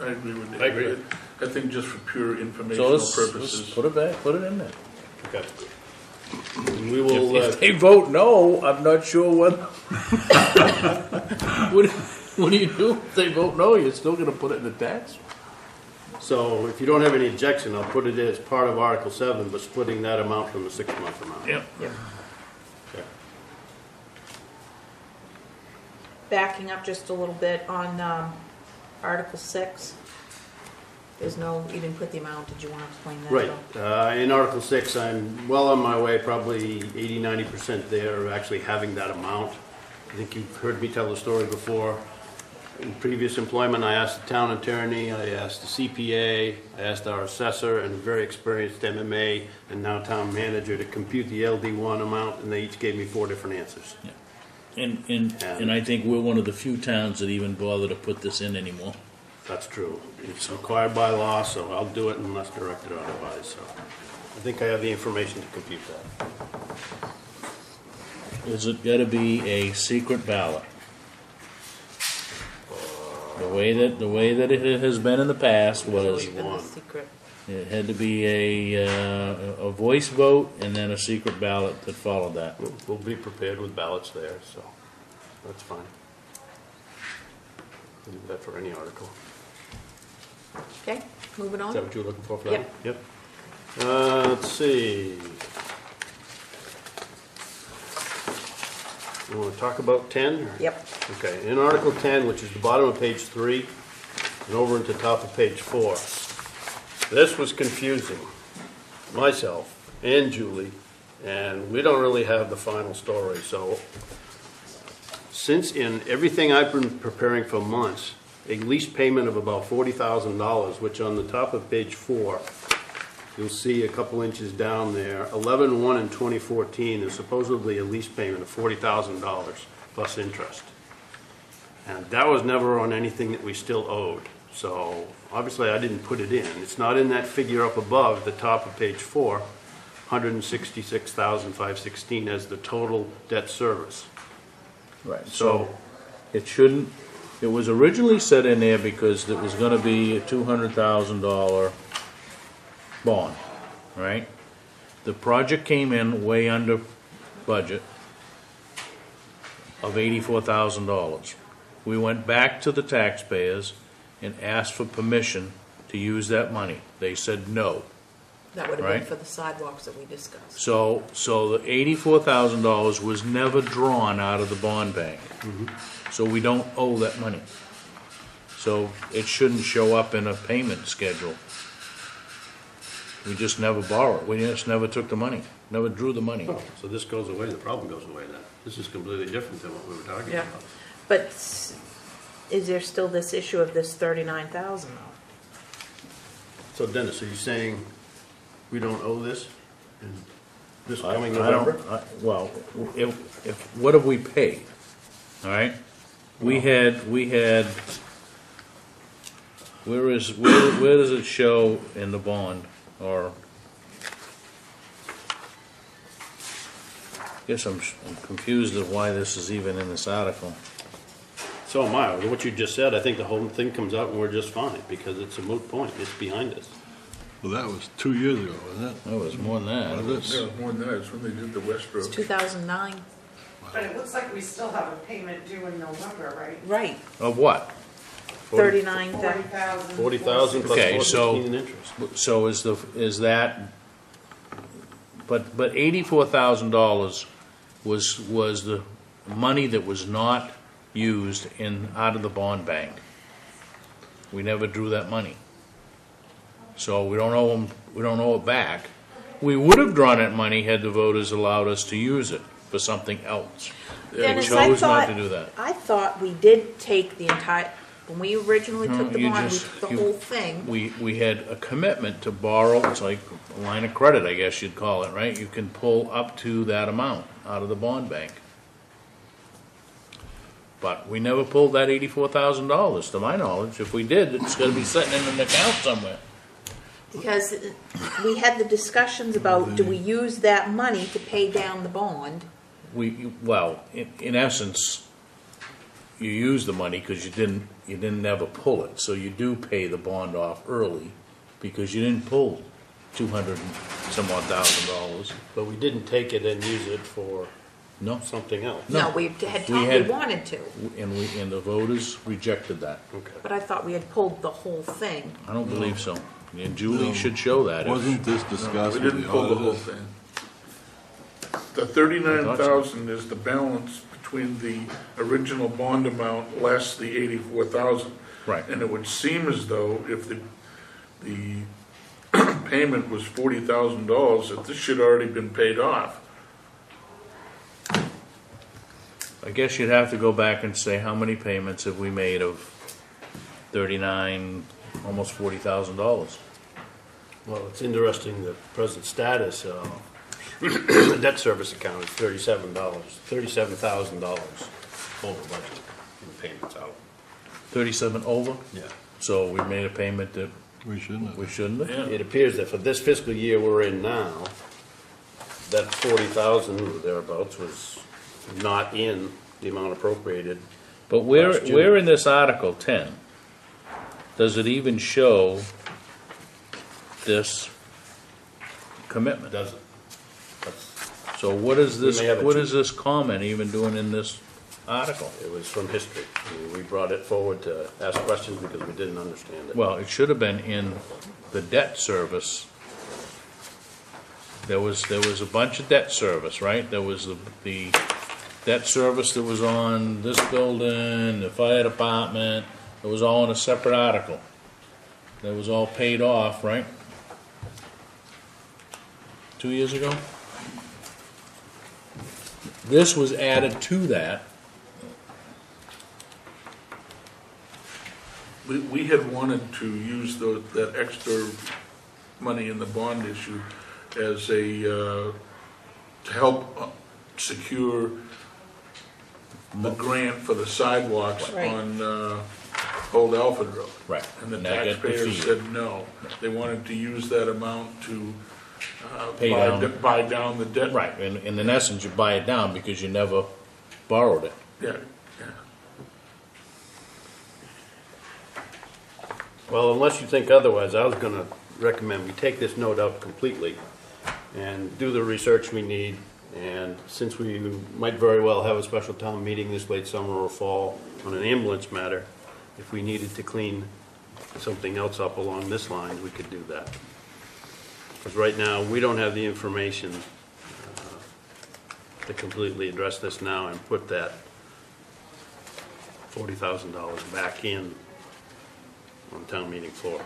I agree with Dave. I agree. I think just for pure it. So informational let's purposes. put it back, put it in there. Okay. We will, If they vote no, I'm not sure what. What do you do if they vote no? You're still gonna put it in the tax? so if you don't have any objection, I'll put it in as part of Article 7, but splitting that amount from the 6-month amount. Yep. Okay. Backing up just a little bit on Article 6. There's no, you didn't put the amount. Did you want to explain that? Right. In Article 6, I'm well on my way, probably 80-90% there, of actually having that amount. I think you've heard me tell the story before. In previous employment, I asked the town attorney, I asked the CPA, I asked our assessor, and a very experienced MMA, and now town manager to compute the LD1 amount, and they each gave me 4 different answers. And I think we're one of the few towns that even bother to put this in anymore. That's true. It's required by law, so I'll do it unless directed otherwise, so. I think I have the information to compute that. Is it gotta be a secret ballot? The way that it has been in the past was, Secret. it had to be a voice vote and then a secret ballot that followed that. We'll be prepared with ballots there, so that's fine. We'll do that for any article. Okay, moving Is on. that what you were looking for that? Yep. Yep. Let's see. You want to talk about 10? Yep. Okay, in Article 10, which is the bottom of page 3, and over into top of page 4. This was confusing, myself and Julie, and we don't really have the final story, so since in everything I've been preparing for months, a lease payment of about $40,000, which on the top of page 4, you'll see a couple inches down there, 11/1 in 2014 is supposedly a lease payment of $40,000 plus interest. And that was never on anything that we still owed. So obviously I didn't put it in. It's not in that figure up above, the top of page 4, $166,516 as the total debt service. Right. So It shouldn't, it was originally set in there because it was gonna be a $200,000 bond, right? The project came in way under budget of $84,000. We went back to the taxpayers and asked for permission to use that money. They said no. That would have Right. been for the sidewalks that we discussed. So the $84,000 was never drawn out of the bond bank. So we don't owe that money. So it shouldn't show up in a payment schedule. We just never borrowed, we just never took the money, never drew the money. So this goes away, the problem goes away then. This is completely different than what we were talking Yeah. about. But is there still this issue of this 39,000 though? So Dennis, are you saying we don't owe this in this coming I don't- November? Well, if, what have we paid? All right? We had, where does it show in the bond, or? I guess I'm confused of why this is even in this article. So am I. With what you just said, I think the whole thing comes out and we're just fine because it's a moot point. It's behind us. Well, that was 2 years ago, wasn't it? That was more than that. Was it? Yeah, more than that, it's when they did the West It's Road. 2009. But it looks like we still have a payment due in November, right? Right, Of what? 39,000. 40,000. 40,000 plus Okay, so- 416 in interest. So is that, but $84,000 was the money that was not used out of the bond bank. We never drew that money. So we don't owe them, we don't owe it back. We would have drawn that money had the voters allowed us to use it for something else. We Dennis, chose not to do that. I thought we did take the entire, when we originally No, took the you bond, we just- took the you- whole thing. We had a commitment to borrow, it's like a line of credit, I guess you'd call it, right? You can pull up to that amount out of the bond bank. But we never pulled that $84,000, to my knowledge. If we did, it's gonna be sitting in an account somewhere. Because we had the discussions about, do we use that money to pay down the bond? Well, in essence, you use the money because you didn't ever pull it. So you do pay the bond off early because you didn't pull 200 and some odd $1,000. But we didn't take it and use it for No, something else. No, we had thought we wanted to, and the voters rejected that. Okay. but I thought we had pulled the whole thing. I don't believe so. And Julie should show that. Wasn't this discussed We with didn't the pull the whole auditors? thing. The 39,000 is the balance between the original bond amount less the 84,000. Right. And it would seem as though if the payment was $40,000, that this should already been paid off. I guess you'd have to go back and say, how many payments have we made of 39, almost $40,000? Well, it's interesting, the present status, the debt service account is $37,000 over budget in payments out. 37 over? Yeah. So we made a payment that We shouldn't have. We shouldn't have? Yeah. It appears that for this fiscal year we're in now, that 40,000 or thereabouts was not in the amount appropriated. But where, Last June. where in this Article 10, does it even show this commitment? Doesn't. So what is this, We may have it what too. is this comment even doing in this article? It was from history. I mean, we brought it forward to ask questions because we didn't understand it. Well, it should have been in the debt service. There was a bunch of debt service, right? There was the debt service that was on this building, the fire department, it was all in a separate article. That was all paid off, right? 2 years ago? This was added to that. We had wanted to use that extra money in the bond issue as to help secure the grant for the sidewalks Right. on Old Alfred Road. Right. And the And that got taxpayers defeated. said no. They wanted to use that amount to Pay down. buy down the debt. Right, and in essence, you buy it down because you never borrowed it. Yeah, yeah. Well, unless you think otherwise, I was gonna recommend we take this note out completely and do the research we need. And since we might very well have a special town meeting this late summer or fall on an ambulance matter, if we needed to clean something else up along this line, we could do that. Because right now, we don't have the information to completely address this now and put that $40,000 back in on town meeting floor.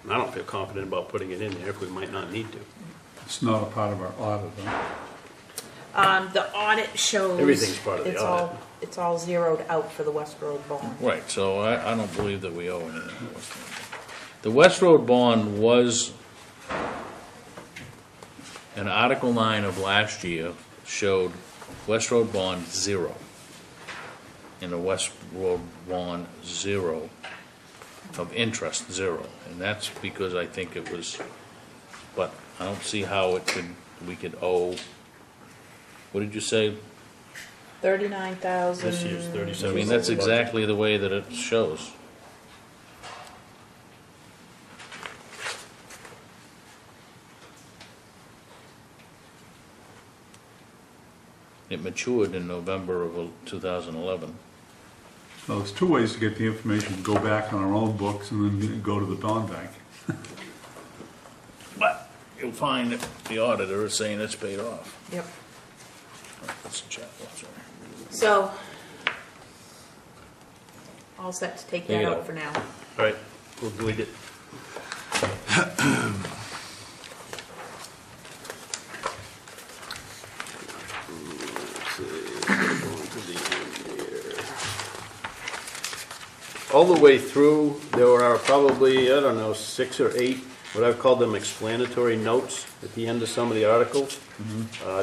And I don't feel confident about putting it in there if we might not need to. It's not a part of our audit, huh? The audit shows. Everything's part of the audit. It's all zeroed out for the West Road bond. Right, so I don't believe that we owe anything. The West Road bond was, in Article 9 of last year, showed West Road bond 0. And the West Road bond 0 of interest, 0. And that's because I think it was, but I don't see how we could owe, what did you say? 39,000. This year's I 37. mean, that's exactly the way that it shows. It matured in November of 2011. Well, there's two ways to get the information: go back on our own books and then go to the bond bank. But you'll find that the auditor is saying it's paid off. Yep. That's the chapter, sorry. So, all set to take Take that it out out. for now. All right, we'll delete it. All the way through, there are probably, I don't know, 6 or 8, what I've called them explanatory notes at the end of some of the articles,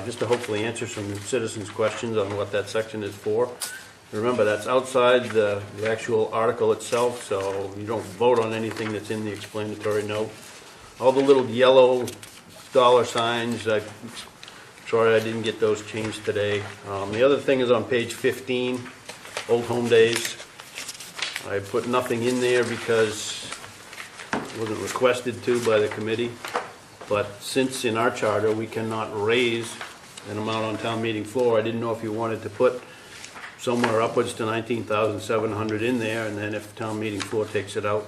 just to hopefully answer some citizens' questions on what that section is for. Remember, that's outside the actual article itself, so you don't vote on anything that's in the explanatory note. All the little yellow dollar signs, sorry I didn't get those changed today. The other thing is on page 15, Old Home Days. I put nothing in there because it wasn't requested to by the committee. But since in our charter, we cannot raise an amount on town meeting floor, I didn't know if you wanted to put somewhere upwards to 19,700 in there, and then if town meeting floor takes it out,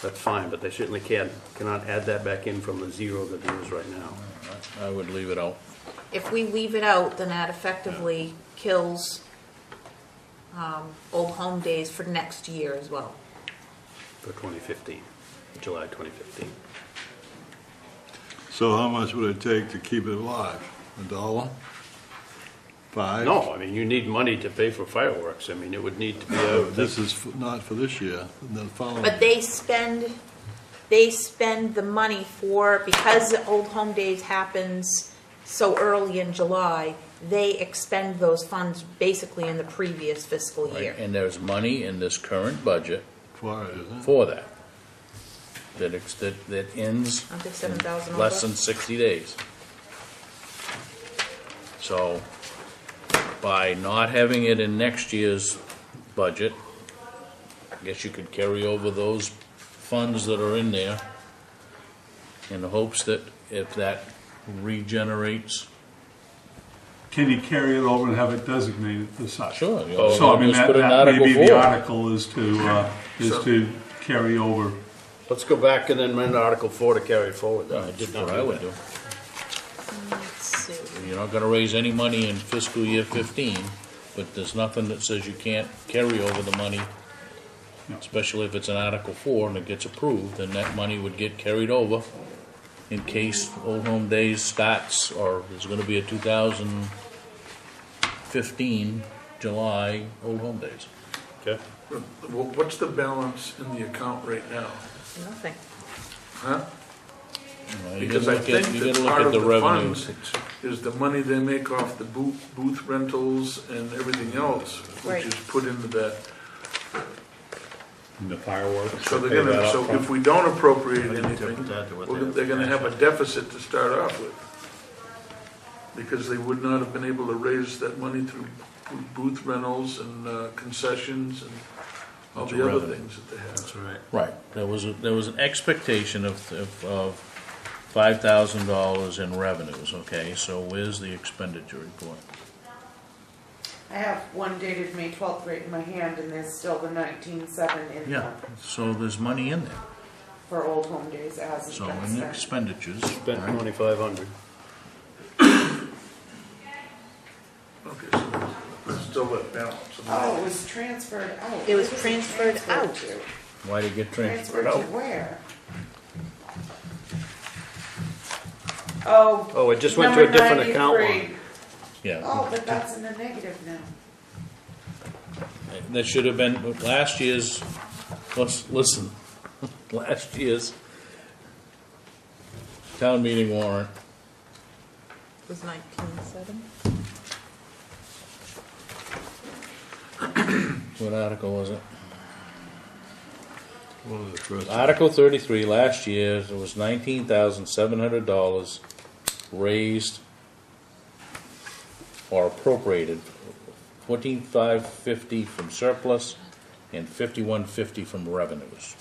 that's fine, but they certainly cannot add that back in from the 0 that it is right now. I would leave it out. If we leave it out, then that effectively kills Old Home Days for next year as well. For 2015, July 2015. So how much would it take to keep it alive? $1? $5? No, I mean, you need money to pay for fireworks. I mean, it would need to be This is not for this year, and then following. But they spend the money for, because Old Home Days happens so early in July, they expend those funds basically in the previous fiscal year. And there's money in this current budget For it, isn't it? for that. that ends Aren't they 7,000 over? less than 60 days. So by not having it in next year's budget, I guess you could carry over those funds that are in there in the hopes that if that regenerates. Can you carry it over and have it designated as such? Sure. So I mean, Just put it in that may Article be the 4. article is to carry over. Let's go back and then amend Article 4 to carry it forward. I did That's not what I do would that. do. Let's see. You're not gonna raise any money in fiscal year 15, but there's nothing that says you can't carry over the money, Yeah. especially if it's an Article 4 and it gets approved, then that money would get carried over in case Old Home Days starts, or there's gonna be a 2015 July Old Home Days. Okay. What's the balance in the account right now? Nothing. Huh? You Because gotta I look at- think you that gotta look part at of the the revenues. funds is the money they make off the booth rentals and everything else, Right. which is put into that. And the fireworks. So they're pay that gonna, up so front. if we don't appropriate What anything, that to what they're gonna have a deficit to start off with. Because they would not have been able to raise that money through booth rentals and concessions and all That's the other revenue. things that they have. That's right. Right, there was an expectation of $5,000 in revenues, okay, so where's the expenditure report? I have one dated May 12th right in my hand, and there's still the 19.7 in Yeah, so there's money in there, for Old Home Days. It hasn't so been in the spent. expenditures. Spent right? 2,500. Okay, so there's still that balance. Oh, it was transferred out. It was Where transferred out. to? Why'd it get transferred Transferred to out? where? Oh. Oh, it just went to a number different account 93. line. Yeah, Oh, but that's in the negative now. that should have been, last year's, listen, last year's town meeting warrant, It was 19.7? what article was it? One of the first. Article 33, last year, it was $19,700 raised or appropriated, $14,550 from surplus and $51,50 from revenues.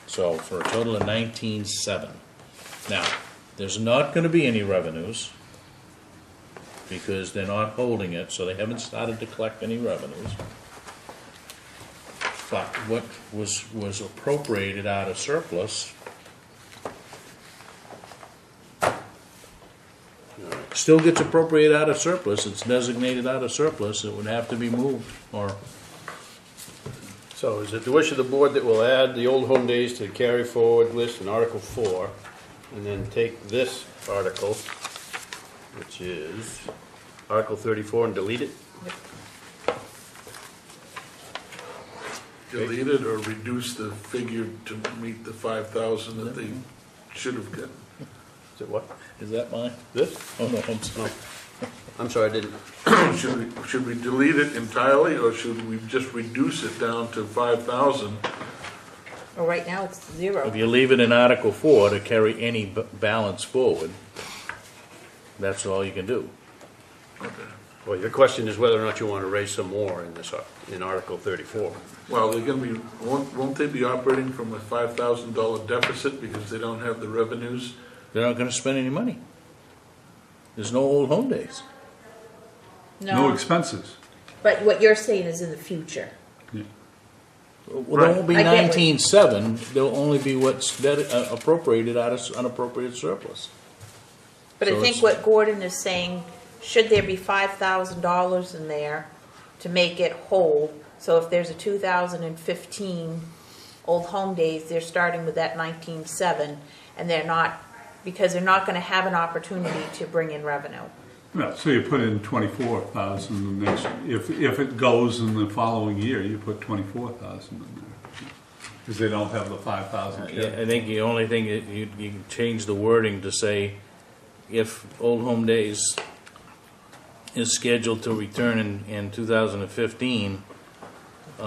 So for a total of $19,700. Now, there's not gonna be any revenues because they're not holding it, so they haven't started to collect any revenues. But what was appropriated out of surplus still gets appropriated out of surplus. It's designated out of surplus. It would have to be moved, or So is it the wish of the board that we'll add the Old Home Days to the carry forward list in Article 4, and then take this article, which is Article 34, and delete it? Delete it or reduce the figure to meet the 5,000 that they should have gotten. Is it what? is that mine? This? Oh, no, I'm sorry. I'm sorry, I didn't. Should we delete it entirely, or should we just reduce it down to 5,000? Well, right now it's 0. If you leave it in Article 4 to carry any balance forward, that's all you can do. Okay. Well, your question is whether or not you want to raise some more in this, in Article 34. Well, they're gonna be, won't they be operating from a $5,000 deficit because they don't have the revenues? They're not gonna spend any money. There's no Old Home Days. No expenses. But what you're saying is in the future. Well, there won't be I get what- 19.7, there'll only be what's appropriated out of unappropriated surplus. But So I think it's- what Gordon is saying, should there be $5,000 in there to make it whole? So if there's a 2015 Old Home Days, they're starting with that 19.7, and they're not, because they're not gonna have an opportunity to bring in revenue. Yeah, so you put in 24,000 next, if it goes in the following year, you put 24,000 in there. Because they don't have the 5,000 Yeah, I carry. think the only thing, you can change the wording to say, if Old Home Days is scheduled to return in 2015, you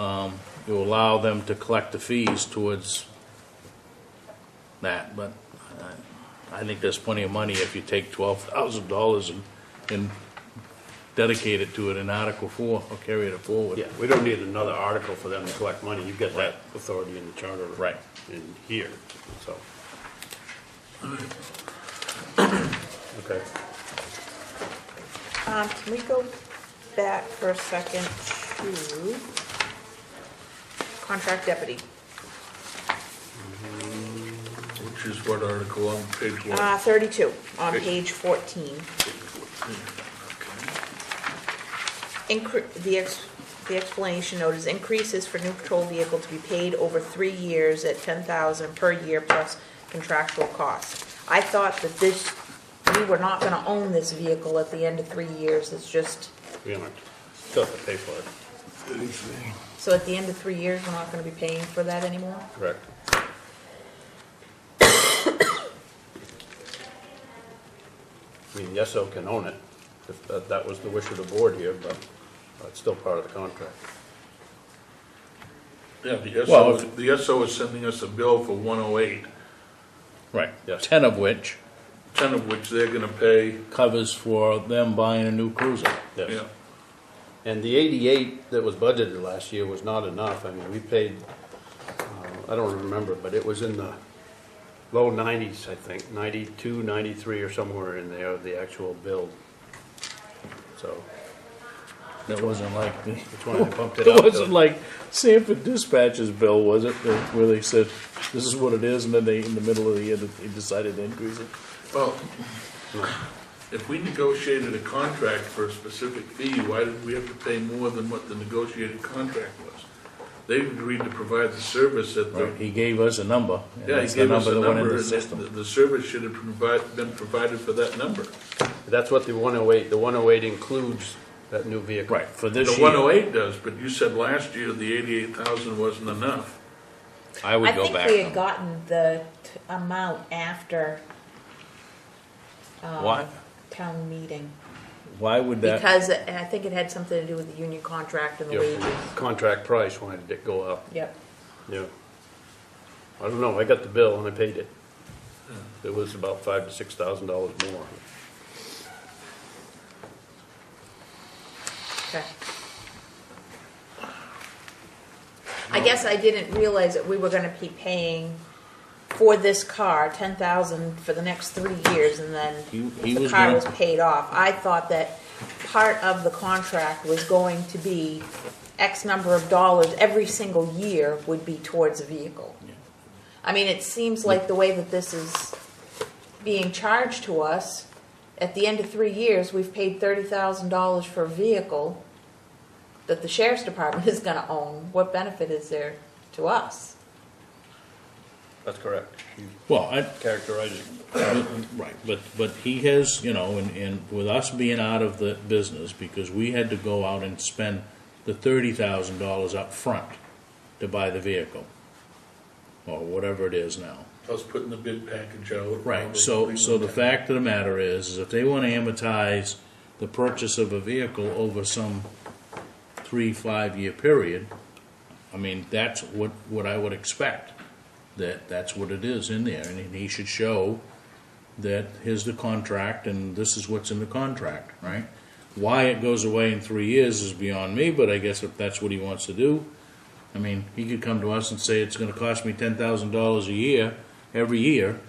allow them to collect the fees towards that, but I think there's plenty of money if you take $12,000 and dedicate it to it in Article 4 or carry it forward. Yeah, we don't need another article for them to collect money. You've got that authority in the charter. Right. In here, so. Okay. Can we go back for a second to contract deputy? Which is what article on page one? 32, on page 14. The explanation note is increases for new patrol vehicle to be paid over 3 years at $10,000 per year plus contractual costs. I thought that we were not gonna own this vehicle at the end of 3 years, it's just, We don't still have to pay for it. so at the end of 3 years, we're not gonna be paying for that anymore? Correct. I mean, the SO can own it, if that was the wish of the board here, but it's still part of the contract. Yeah, Well, the SO is sending us a bill for 108, Right. Yes. 10 of which 10 of which they're gonna pay, covers for them buying a new cruiser. Yes. yeah. And the 88 that was budgeted last year was not enough. I mean, we paid, I don't remember, but it was in the low 90s, I think, 92, 93 or somewhere in there, the actual build. So, That wasn't like the, that's why they bumped it it up. wasn't like Sanford Dispatch's bill, was it? Where they said, this is what it is, and then they, in the middle of the year, they decided to increase it. Well, if we negotiated a contract for a specific fee, why did we have to pay more than what the negotiated contract was? They agreed to provide the service at the, Right, he gave us a number. and yeah, he that's the gave us a that went in number, the and system. the service should have been provided for that number. That's what the 108 includes that new vehicle. Right, for The this year. 108 does, but you said last year the 88,000 wasn't enough. I would I go think back. we had gotten the amount after Why? town meeting. Why would that? Because I think it had something to do with the union contract and the Yeah, wages. contract price, why did it go up? Yep. Yeah. I don't know, I got the bill and I paid it. It was about $5,000 to $6,000 more. Okay. I guess I didn't realize that we were gonna be paying for this car, 10,000 for the next 3 years, and then He the was car gonna- was paid off. I thought that part of the contract was going to be X number of dollars every single year would be towards a vehicle. I mean, it seems like the way that this is being charged to us, at the end of 3 years, we've paid $30,000 for a vehicle that the sheriff's department is gonna own. What benefit is there to us? That's correct. You Well, I, characterize it. right, but he has, and with us being out of the business, because we had to go out and spend the $30,000 up front to buy the vehicle, or whatever it is now. Plus putting the bid package out. Right, so the fact of the matter is if they want to amortize the purchase of a vehicle over some 3-5 year period, I mean, that's what I would expect. That's what it is in there, and he should show that here's the contract and this is what's in the contract, right? Why it goes away in 3 years is beyond me, but I guess if that's what he wants to do, I mean, he could come to us and say it's gonna cost me $10,000 a year, every year,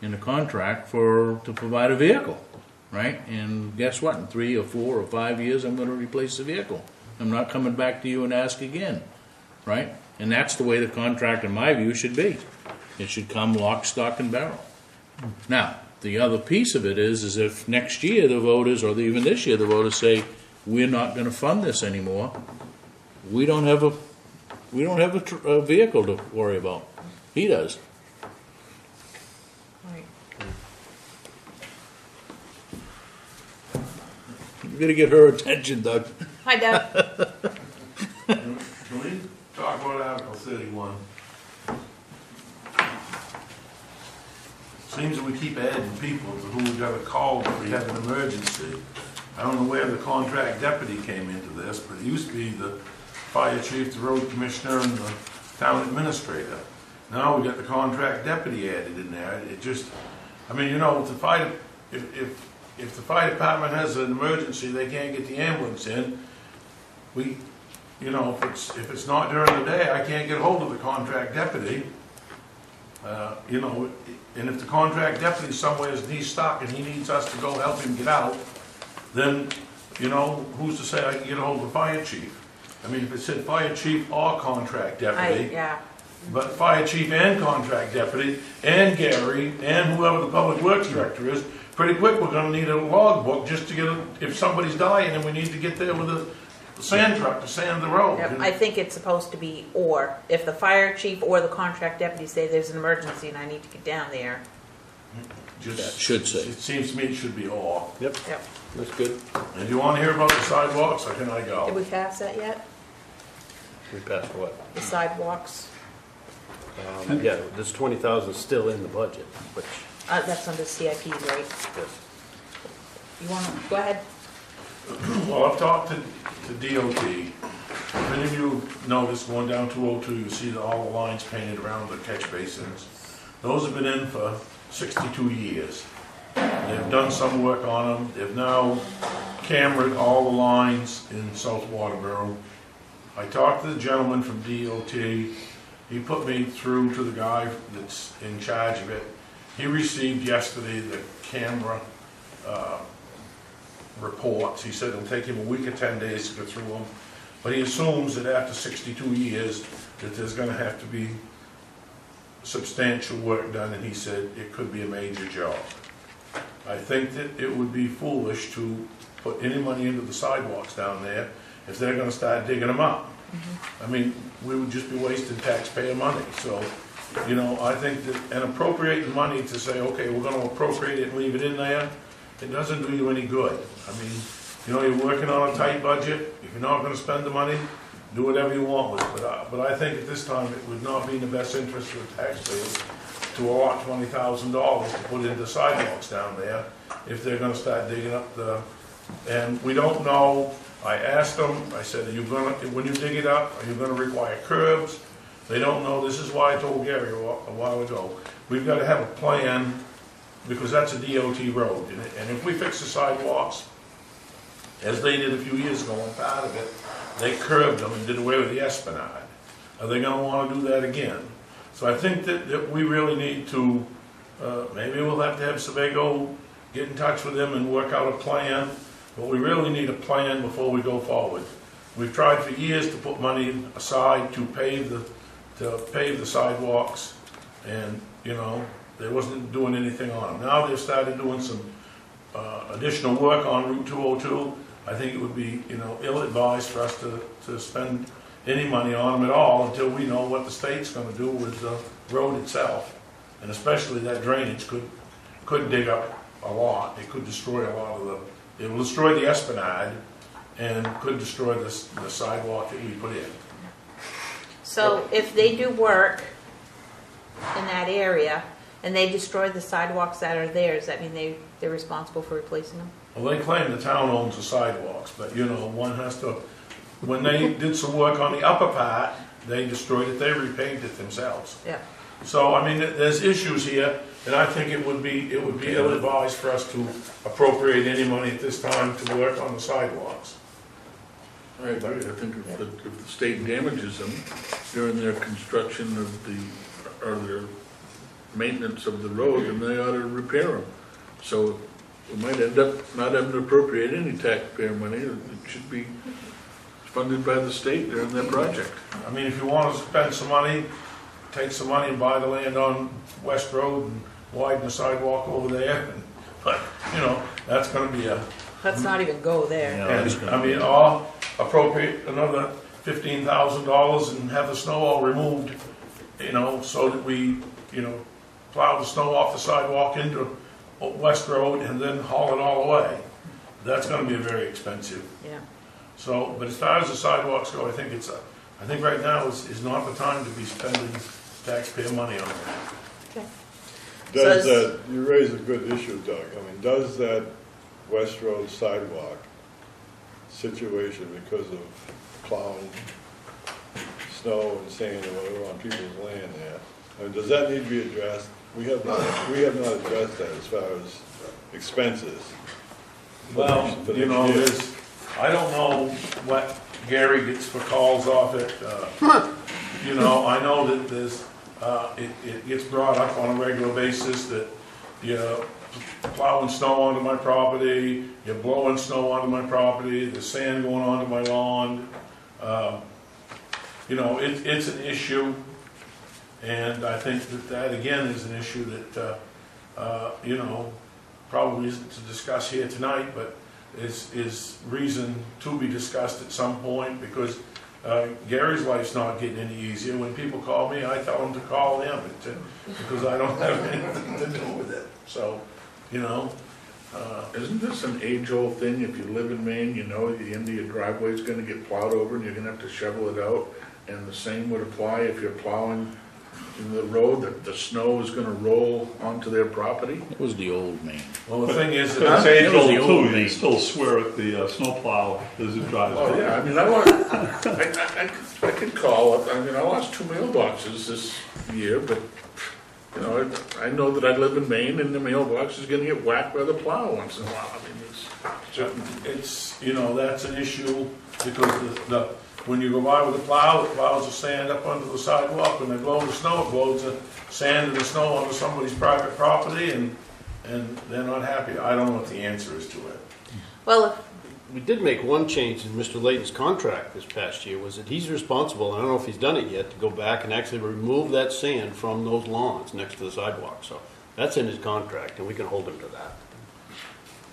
in the contract to provide a vehicle, right? And guess what, in 3 or 4 or 5 years, I'm gonna replace the vehicle. I'm not coming back to you and ask again, right? And that's the way the contract, in my view, should be. It should come lock, stock, and barrel. Now, the other piece of it is if next year the voters, or even this year the voters say, we're not gonna fund this anymore, we don't have a vehicle to worry about. He does. Right. You gotta get her attention, Doug. Hi, Doug. Can we talk about Article 31? Seems that we keep adding people to who we've got to call if we have an emergency. I don't know where the contract deputy came into this, but it used to be the fire chief, the road commissioner, and the town administrator. Now we got the contract deputy added in there. It just, I mean, you know, if the fire department has an emergency, they can't get the ambulance in, you know, if it's not during the day, I can't get hold of the contract deputy. You know, and if the contract deputy somewhere is stuck and he needs us to go help him get out, then, you know, who's to say I can get a hold of the fire chief? I mean, if it said fire chief or contract deputy, Yeah. but fire chief and contract deputy and Gary and whoever the public works director is, pretty quick we're gonna need a logbook just to get, if somebody's dying and we need to get there with a sand truck to sand the road. Yep, I think it's supposed to be or. If the fire chief or the contract deputy say there's an emergency and I need to get down there. Just, That should say. it seems to me it should be or. Yep, Yep. that's good. And if you wanna hear about the sidewalks, or can I Did go? we pass that yet? We passed what? The sidewalks? Yeah, there's 20,000 still in the budget, which, That's under CIP, right? You want to, go ahead. Well, I've talked to DOT. If any of you noticed going down 202, you see all the lines painted around the catch basins. Those have been in for 62 years. They've done some work on them. They've now cambered all the lines in South Waterboro. I talked to the gentleman from DOT. He put me through to the guy that's in charge of it. He received yesterday the camera reports. He said it'll take him a week or 10 days to go through them. But he assumes that after 62 years that there's going to have to be substantial work done, and he said it could be a major job. I think that it would be foolish to put any money into the sidewalks down there if they're going to start digging them up. I mean, we would just be wasting taxpayer money. So, you know, I think that, and appropriating money to say, okay, we're going to appropriate it and leave it in there, it doesn't do you any good. I mean, you know, you're working on a tight budget. If you're not going to spend the money, do whatever you want with it. But I think at this time it would not be in the best interest of the taxpayers to allot $20,000 to put into sidewalks down there if they're going to start digging up the, and we don't know. I asked them, I said, are you going to, when you dig it up, are you going to require curbs? They don't know. This is why I told Gary a while ago. We've got to have a plan because that's a DOT road. And if we fix the sidewalks, as they did a few years ago on part of it, they curbed them and did away with the esplanade. Are they going to want to do that again? So I think that we really need to, maybe we'll have to have Sebago get in touch with them and work out a plan. But we really need a plan before we go forward. We've tried for years to put money aside to pave the sidewalks, and you know they wasn't doing anything on them. Now they've started doing some additional work on Route 202. I think it would be ill-advised for us to spend any money on them at all until we know what the state's going to do with the road itself, and especially that drainage could dig up a lot. It could destroy a lot of the. It will destroy the esplanade and could destroy the sidewalk that we put in. So if they do work in that area and they destroy the sidewalks that are there, does that mean they're responsible for replacing them? Well, they claim the town owns the sidewalks, but one has to, when they did some work on the upper part, they destroyed it, they repaved it themselves. Yeah. So, I mean, there's issues here, and I think it would be ill-advised for us to appropriate any money at this time to work on the sidewalks. I agree. I think if the state damages them during their construction of or their maintenance of the road, then they ought to repair them. So we might end up not having to appropriate any taxpayer money. It should be funded by the state during their project. I mean, if you want to spend some money, take some money and buy the land on West Road and widen the sidewalk over there. But, that's going to be a... Let's not even go there. And, I mean, or appropriate another $15,000 and have the snow all removed, so that we, plow the snow off the sidewalk into West Road and then haul it all away. That's going to be very expensive. Yeah. So, but as far as the sidewalks go, I think right now is not the time to be spending taxpayer money on that. Okay. Does that, you raise a good issue, Doug. I mean, does that West Road sidewalk situation, because of plowing snow and sand or whatever on people's land there, Does that need to be addressed? We have not addressed that as far as expenses. Well, For you next know, year. I don't know what Gary gets for calls off it. You know, I know that it gets brought up on a regular basis that you're plowing snow onto my property, you're blowing snow onto my property, there's sand going onto my lawn. You know, it's an issue, and I think that again is an issue that, you know, probably isn't to discuss here tonight, but is reason to be discussed at some point, because Gary's life's not getting any easier. When people call me, I tell them to call him, because I don't have anything to do with it. So, you know. Isn't this an age-old thing? If you live in Maine, you know the end of your driveway is gonna get plowed over and you're gonna have to shovel it out. And the same would apply if you're plowing in the road, that the snow is gonna roll onto their property. It was the old man. Well, the thing is, Because it's age That was old the old too, you me. still swear at the snowplow as it drives Oh, by. yeah, I mean, I could call up, I mean, I lost 2 mailboxes this year, but, you know, I know that I live in Maine and the mailbox is gonna get whacked by the plow once in a while. I mean, it's, you know, that's an issue, because when you go by with the plow, it plows the sand up onto the sidewalk. When they blow the snow, it blows the sand and the snow onto somebody's private property, and they're not happy. I don't know what the answer is to it. Well, We did make one change in Mr. Layton's contract this past year, was that he's responsible, and I don't know if he's done it yet, to go back and actually remove that sand from those lawns next to the sidewalk. So that's in his contract, and we can hold him to that.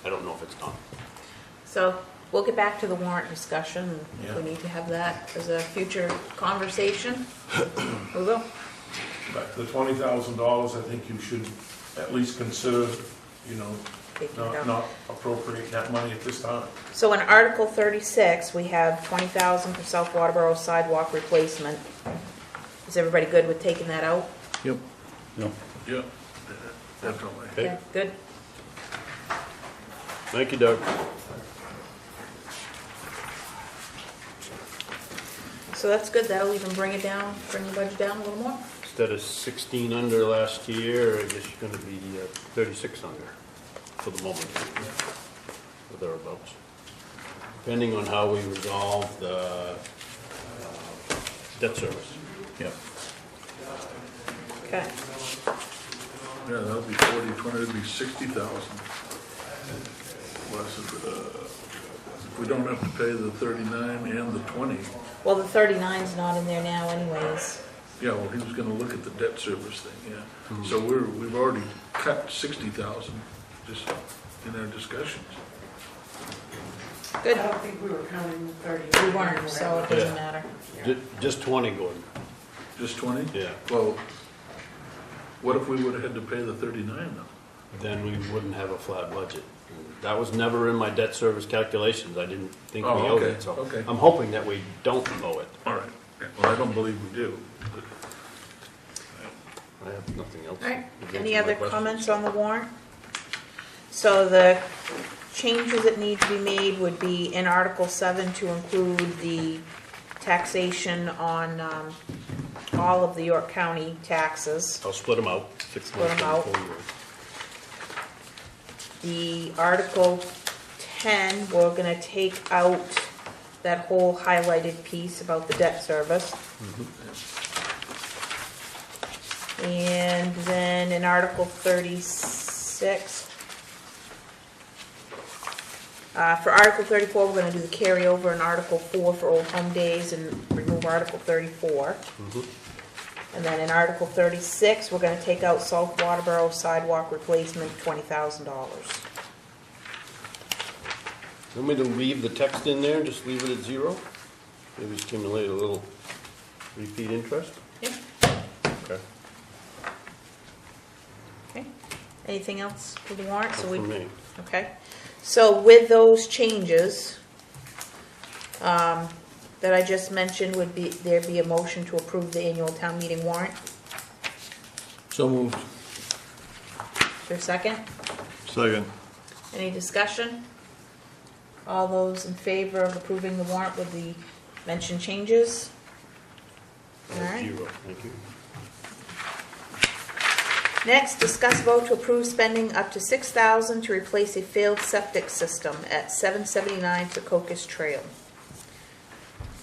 I don't know if it's done. so we'll get back to the warrant discussion. If Yeah. we need to have that as a future conversation, we will. But the $20,000, I think you should at least consider, you know, Taking it out. not appropriating that money at this time. So in Article 36, we have 20,000 for South Waterboro sidewalk replacement. Is everybody good with taking that out? Yep. Yeah. Yeah, definitely. Okay. Yeah, good. Thank you, Doug. So that's good. That'll even bring the budget down a little more. Instead of 16 under last year, I guess you're gonna be 36 under for the moment, or thereabouts. Depending on how we resolve the debt service. Yep. Okay. Yeah, that'll be 40, 20, it'll be 60,000. Less if we don't have to pay the 39 and the 20. Well, the 39's not in there now anyways. Yeah, well, he was gonna look at the debt service thing, yeah. So we've already cut 60,000 just in our discussions. Good. I don't think we were counting the 30. We weren't, so it doesn't Yeah. matter. Just 20, Gordon. Just 20? Yeah. Well, what if we would've had to pay the 39 though? Then we wouldn't have a flat budget. That was never in my debt service calculations. I didn't think we Oh, owed okay, it, so okay. I'm hoping that we don't owe it. All right, yeah, well, I don't believe we do. I have nothing else. All right. You've Any answered my other questions. comments on the warrant? So the changes that need to be made would be in Article 7 to include the taxation on all of the York County taxes. I'll split them out. 6 Split months 'em and out. 4 years. The Article 10, we're gonna take out that whole highlighted piece about the debt service. And then in Article 36, for Article 34, we're gonna do the carryover in Article 4 for Old Home Days and remove Article 34. And then in Article 36, we're gonna take out South Waterboro sidewalk replacement, $20,000. Want me to leave the text in there and just leave it at 0? Maybe stimulate a little repeat interest? Yeah. Okay. Okay. Anything else for the warrant? So For we, me. okay. So with those changes that I just mentioned, would there be a motion to approve the annual town meeting warrant? So moved. Is there a second? Second. Any discussion? All those in favor of approving the warrant with the mentioned changes? All right. 0, thank you. Next, discuss vote to approve spending up to $6,000 to replace a failed septic system at 779 Secocas Trail.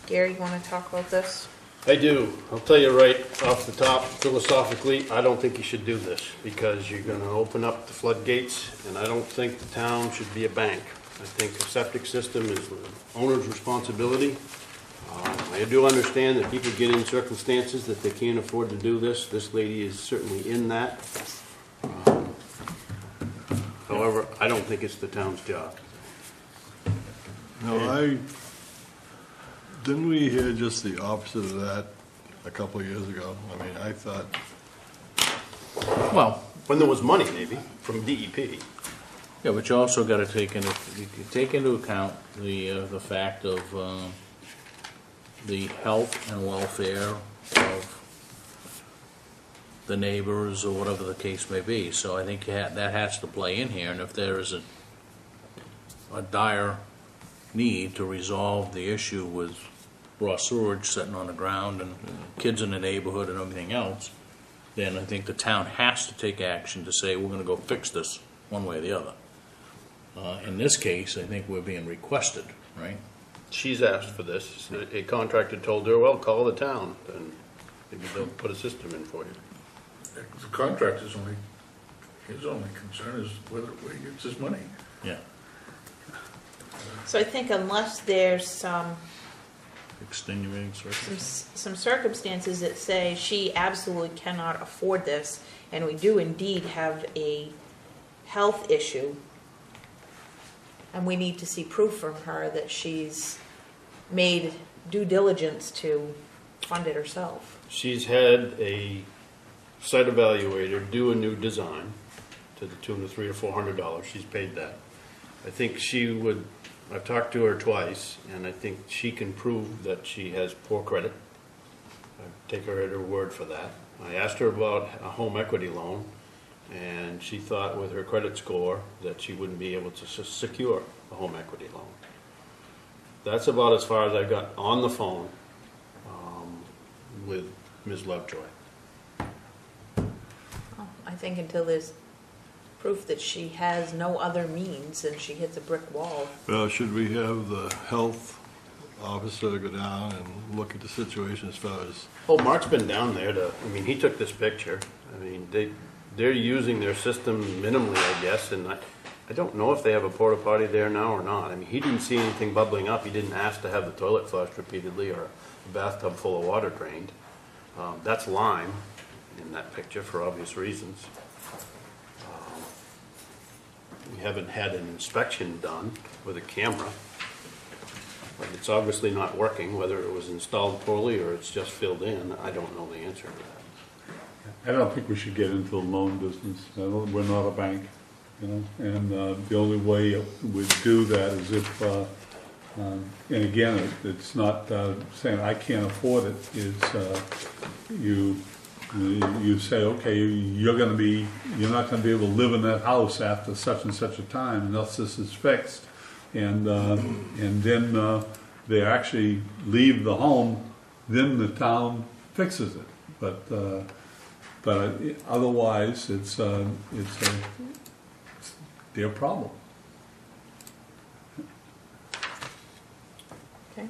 Gary, you want to talk about this? I do. I'll tell you right off the top, philosophically, I don't think you should do this because you're gonna open up the floodgates, and I don't think the town should be a bank. I think the septic system is the owner's responsibility. I do understand that people get in circumstances that they can't afford to do this. This lady is certainly in that. However, I don't think it's the town's job. No, didn't we hear just the opposite of that a couple of years ago? I mean, I thought, Well, when there was money, maybe, from DEP. Yeah, but you also gotta take into account the fact of, the health and welfare of the neighbors or whatever the case may be. So I think that has to play in here, and if there is a dire need to resolve the issue with raw sewage sitting on the ground and kids in the neighborhood and everything else, then I think the town has to take action to say, we're gonna go fix this one way or the other. In this case, I think we're being requested, right? She's asked for this. A contractor told her, well, call the town, and maybe they'll put a system in for you. The contractor's his only concern is where he gets his money. Yeah. So I think unless there's some Extenuating circumstances. some circumstances that say she absolutely cannot afford this, and we do indeed have a health issue, and we need to see proof from her that she's made due diligence to fund it herself. She's had a site evaluator do a new design to the tune of $300 or $400. She's paid that. I think she would, I've talked to her twice, and I think she can prove that she has poor credit. I take her at her word for that. I asked her about a home equity loan, and she thought with her credit score that she wouldn't be able to secure a home equity loan. That's about as far as I got on the phone with Ms. Lovejoy. Well, I think until there's proof that she has no other means and she hits a brick wall. well, should we have the health officer go down and look at the situation as far as, Oh, Mark's been down there he took this picture. I mean, they're using their system minimally, I guess, and I don't know if they have a porta potty there now or not. I mean, he didn't see anything bubbling up. He didn't ask to have the toilet flushed repeatedly or a bathtub full of water drained. That's lime in that picture for obvious reasons. We haven't had an inspection done with a camera, but it's obviously not working. Whether it was installed poorly or it's just filled in, I don't know the answer to that. I don't think we should get into the loan business. We're not a bank, and the only way we'd do that is if, and again, it's not saying I can't afford it. It's you say, okay, you're not going to be able to live in that house after such and such a time unless this is fixed, and then they actually leave the home. Then the town fixes it, but otherwise it's their problem. Okay.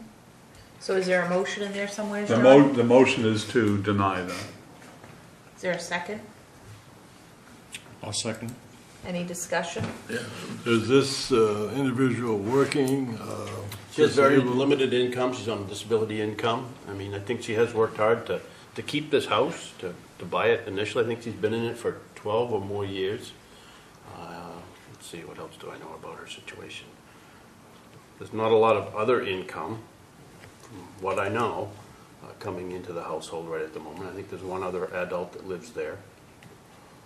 So is there a motion in there somewhere, The John? the motion is to deny that. Is there a second? I'll second. Any discussion? Is this individual working? She has very disabled? limited income. She's on disability income. I mean, I think she has worked hard to keep this house, to buy it initially. I think she's been in it for 12 or more years. Let's see, what else do I know about her situation? There's not a lot of other income, from what I know, coming into the household right at the moment. I think there's one other adult that lives there.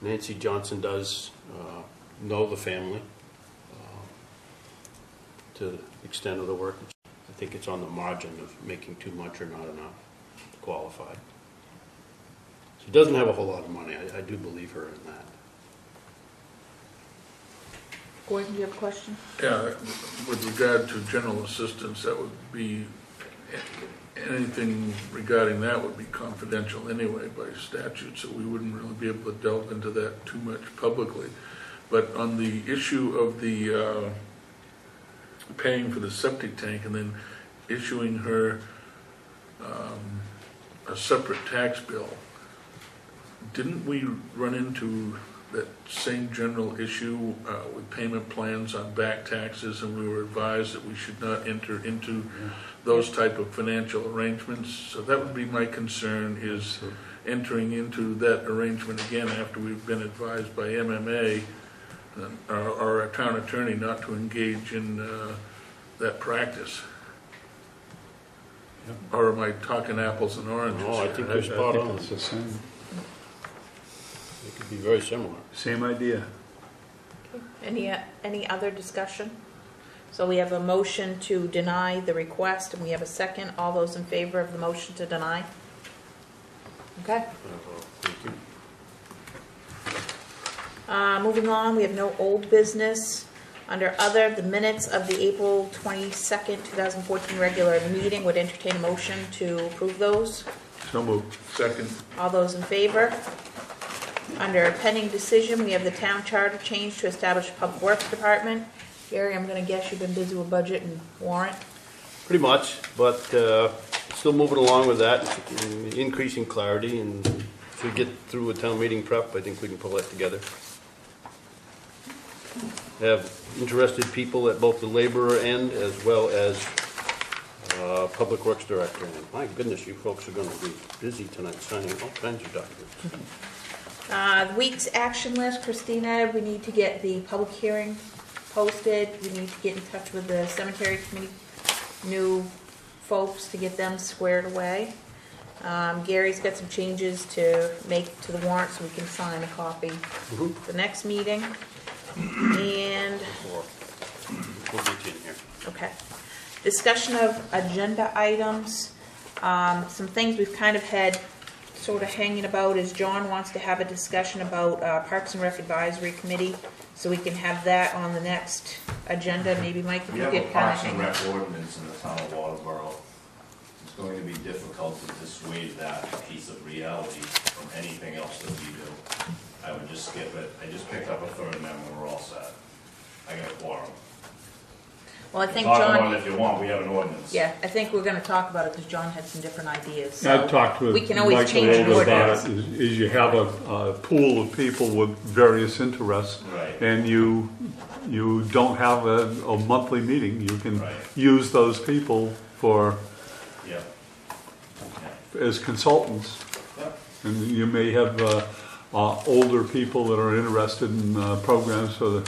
Nancy Johnson does know the family to the extent of the work. I think it's on the margin of making too much or not enough to qualify. She doesn't have a whole lot of money. I do believe her in that. Gordon, do you have a question? Yeah, with regard to general assistance, that would be anything regarding that would be confidential anyway by statute, so we wouldn't really be able to delve into that too much publicly. But on the issue of the paying for the septic tank and then issuing her a separate tax bill, didn't we run into that same general issue with payment plans on back taxes, and we were advised that we should not enter into those type of financial arrangements? So that would be my concern, is entering into that arrangement again after we've been advised by MMA or our town attorney not to engage in that practice. Or am I talking apples and oranges? No, I think you're spot on. It's the same, It could be very similar. same idea. Any other discussion? So we have a motion to deny the request, and we have a second. All those in favor of the motion to deny? Okay. Thank you. Moving on, we have no old business. Under other, the minutes of the April 22nd, 2014 regular meeting, would entertain a motion to approve those. So moved. Second. All those in favor? Under pending decision, we have the town charter change to establish a public works department. Gary, I'm gonna guess you've been busy with budget and warrant. Pretty much, but still moving along with that, increasing clarity, and if we get through a town meeting prep, I think we can pull that together. Have interested people at both the laborer end as well as Public Works Director. And my goodness, you folks are going to be busy tonight signing all kinds of documents. The week's action list, Christina, we need to get the public hearing posted. We need to get in touch with the cemetery committee, new folks, to get them squared away. Gary's got some changes to make to the warrant so we can sign a copy the next meeting. And, We'll get you in here. okay. Discussion of agenda items. Some things we've kind of had sort of hanging about is John wants to have a discussion about Parks and Rec Advisory Committee, so we can have that on the next agenda. Maybe Mike, if We you have a could kind of Parks and hang Rec ordinance in the town of Waterboro. It's going to be difficult to dissuade that piece of reality from anything else that we do. I would just skip it. I just picked up a third amendment, we're all set. I got a quorum. Well, I think Talk about John, it if you want, we have an ordinance. yeah, I think we're gonna talk about it because John had some different ideas. I So talked with we can always Mike a change little the bit about ordinance. it, is you have a pool of people with various interests. Right. And you don't have a monthly meeting, you can Right. use those people for, Yeah. as consultants. Yep. And you may have older people that are interested in programs for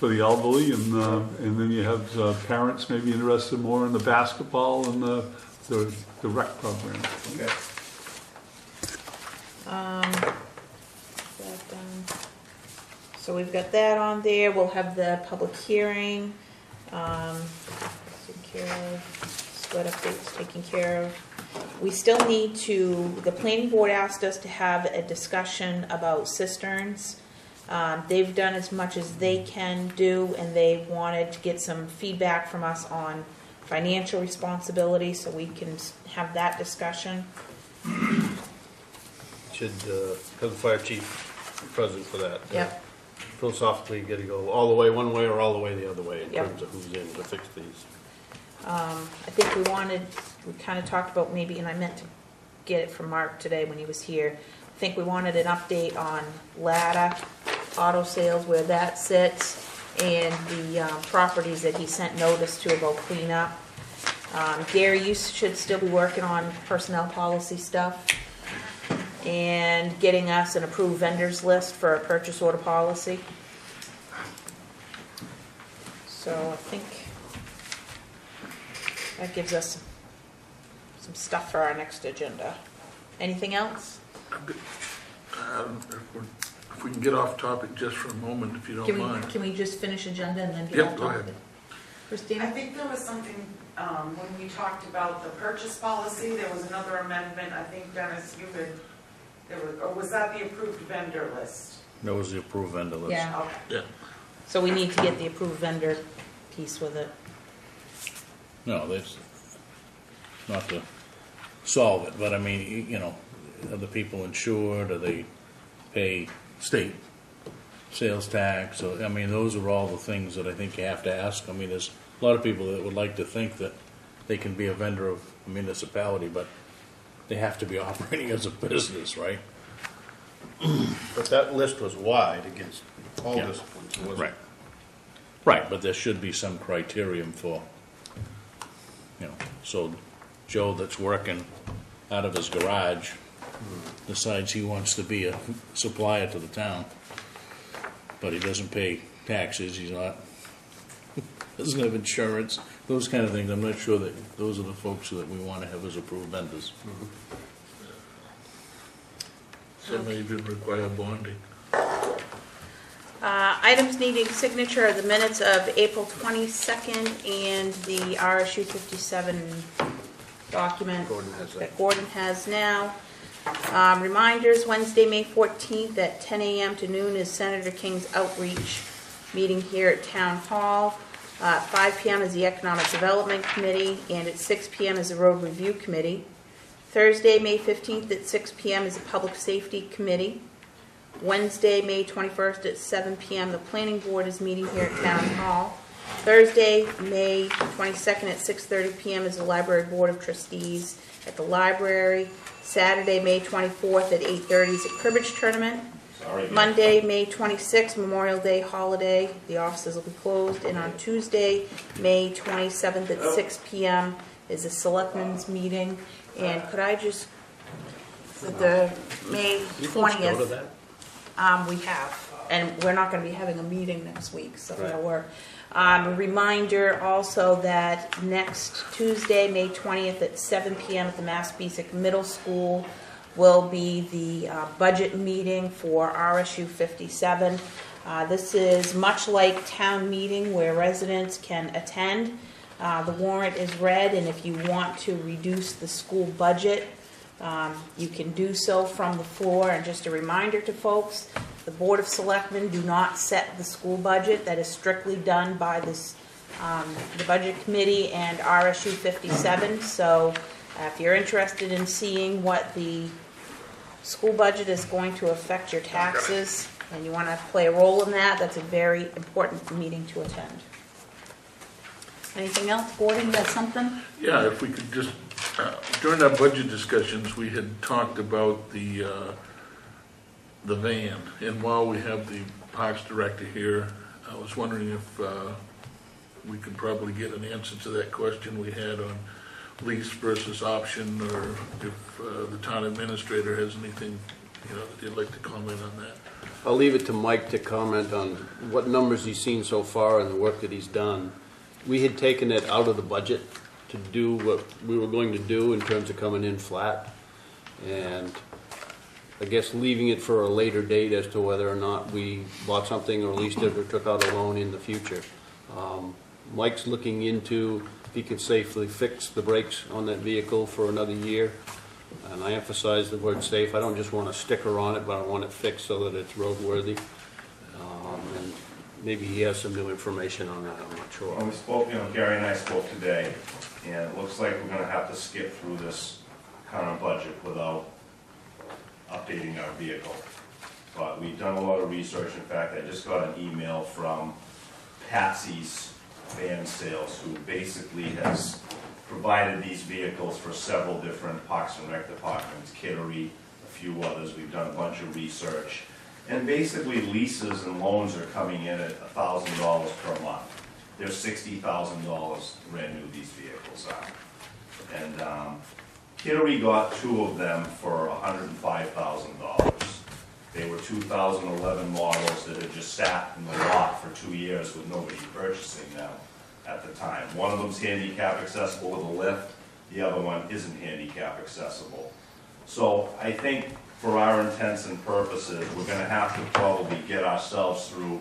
the elderly, and then you have parents maybe interested more in the basketball and the rec program. Okay. That done. So we've got that on there. We'll have the public hearing. Taken care of. Split updates taken care of. We still need to, the planning board asked us to have a discussion about cisterns. They've done as much as they can do, and they wanted to get some feedback from us on financial responsibility, so we can have that discussion. Should have the fire chief present for that. Yep. Philosophically, you gotta go all the way one way or all the way the other way in Yep. terms of who's in to fix these. I think we kind of talked about maybe, and I meant to get it from Mark today when he was here. I think we wanted an update on Lada Auto Sales, where that sits, and the properties that he sent notice to about cleanup. Gary, you should still be working on personnel policy stuff and getting us an approved vendors list for a purchase order policy. So I think that gives us some stuff for our next agenda. Anything else? If we can get off topic just for a moment, if you don't mind. Can we just finish agenda and then get Yep, off go topic? ahead. I Christina? think there was something, when we talked about the purchase policy, there was another amendment, I think Dennis, you could, or was that the approved vendor list? That was the approved vendor list. Yeah, Okay. Yeah. so we need to get the approved vendor piece with it. No, there's not to solve it, but I mean, you know, are the people insured, do they pay state sales tax? I mean, those are all the things that I think you have to ask. I mean, there's a lot of people that would like to think that they can be a vendor of a municipality, but they have to be operating as a business, right? But that list was wide against all Yeah. disciplines, wasn't Right. it? Right, but there should be some criterion for, you know, so Joe that's working out of his garage decides he wants to be a supplier to the town, but he doesn't pay taxes, he's not, doesn't have insurance, those kind of things. I'm not sure that those are the folks that we want to have as approved vendors. Some may even require bonding. Items needing signature are the minutes of April 22nd and the RSU 57 document Gordon has that. that Gordon has now. Reminders, Wednesday, May 14th at 10 a.m. to noon is Senator King's outreach meeting here at Town Hall. 5 p.m. is the Economic Development Committee, and at 6 p.m. is the Road Review Committee. Thursday, May 15th at 6 p.m. is the Public Safety Committee. Wednesday, May 21st at 7 p.m. the Planning Board is meeting here at Town Hall. Thursday, May 22nd at 6:30 p.m. is the Library Board of Trustees at the library. Saturday, May 24th at 8:30 is a cribbage tournament. Monday, May 26th, Memorial Day holiday, the offices will be closed. And on Tuesday, May 27th at 6 p.m. is the Selectmen's meeting. And could I just, the May You folks 20th. go to that? We have, and we're not going to be having a meeting next week, so we're. A reminder also that next Tuesday, May 20th at 7 p.m. at the Mass-Basic Middle School will be the budget meeting for RSU 57. This is much like town meeting where residents can attend. The warrant is read, and if you want to reduce the school budget, you can do so from the floor. And just a reminder to folks, the Board of Selectmen do not set the school budget. That is strictly done by this, the Budget Committee and RSU 57. So if you're interested in seeing what the school budget is going to affect your taxes and you want to play a role in that, that's a very important meeting to attend. Anything else, Gordon? You got something? Yeah, if we could just, during our budget discussions, we had talked about the van. And while we have the Parks Director here, I was wondering if we could probably get an answer to that question we had on lease versus option, or if the town administrator has anything, you know, that you'd like to comment on that. I'll leave it to Mike to comment on what numbers he's seen so far and the work that he's done. We had taken it out of the budget to do what we were going to do in terms of coming in flat. And I guess leaving it for a later date as to whether or not we bought something or leased it or took out a loan in the future. Mike's looking into if he can safely fix the brakes on that vehicle for another year. And I emphasize the word safe. I don't just want a sticker on it, but I want it fixed so that it's roadworthy. And maybe he has some new information on that, I'm not sure. Well, we spoke, you know, Gary and I spoke today, and it looks like we're gonna have to skip through this current budget without updating our vehicle. But we've done a lot of research. In fact, I just got an email from Patsy's Van Sales, who basically has provided these vehicles for several different Parks and Rec departments, Kittery, a few others. We've done a bunch of research. And basically leases and loans are coming in at $1,000 per month. They're $60,000 brand new, these vehicles are. And Kittery got two of them for $105,000. They were 2011 models that had just sat in the lot for 2 years with nobody purchasing them at the time. One of them's handicap accessible with a lift, the other one isn't handicap accessible. So I think for our intents and purposes, we're gonna have to probably get ourselves through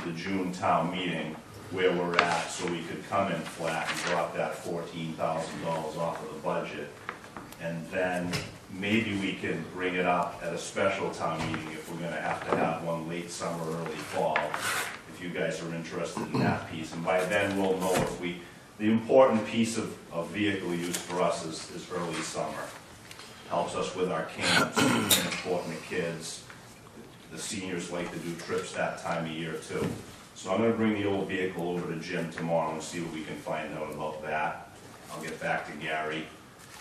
the June town meeting where we're at, so we could come in flat and drop that $14,000 off of the budget. And then maybe we can bring it up at a special town meeting if we're gonna have to have one late summer, early fall, if you guys are interested in that piece. And by then, we'll know if we The important piece of vehicle use for us is early summer. Helps us with our camps, transporting the kids. The seniors like to do trips that time of year too. So I'm gonna bring the old vehicle over to Jim tomorrow and see what we can find out about that. I'll get back to Gary,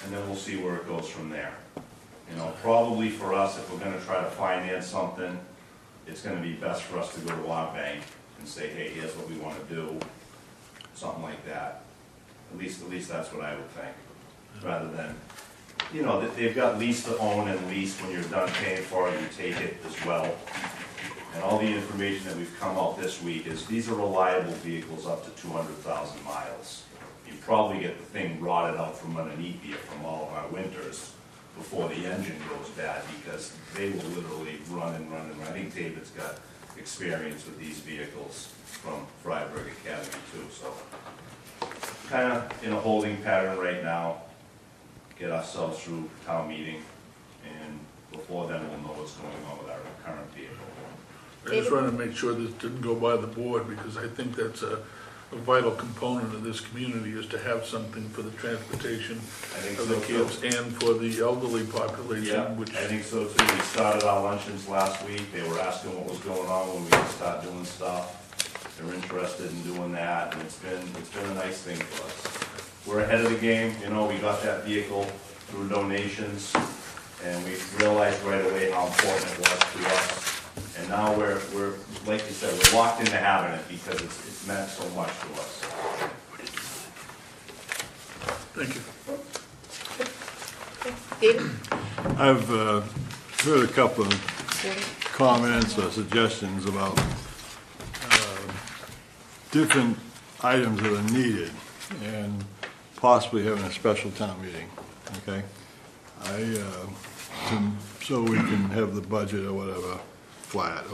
and then we'll see where it goes from there. You know, probably for us, if we're gonna try to finance something, it's gonna be best for us to go to our bank and say, hey, here's what we wanna do, something like that. At least that's what I would think, rather than, you know, they've got lease to own and lease. When you're done paying for it, you take it as well. And all the information that we've come out this week is these are reliable vehicles up to 200,000 miles. You probably get the thing rotted out from underneath you from all of our winters before the engine goes bad, because they will literally run and run and run. I think David's got experience with these vehicles from Freiburg Academy too, so kind of in a holding pattern right now. Get ourselves through town meeting, and before then we'll know what's going on with our current vehicle. I just wanted to make sure this didn't go by the board, because I think that's a vital component of this community, is to have something for the transportation of the kids and for the elderly population. Yeah, which I think so too. We started our luncheons last week. They were asking what was going on when we could start doing stuff. They're interested in doing that, and it's been a nice thing for us. We're ahead of the game. You know, we got that vehicle through donations, and we realized right away how important it was to us. And now we're like you said, we're locked into having it because it's meant so much to us. Thank you. David? I've heard a couple of comments or suggestions about different items that are needed and possibly having a special town meeting, okay? So we can have the budget or whatever flat,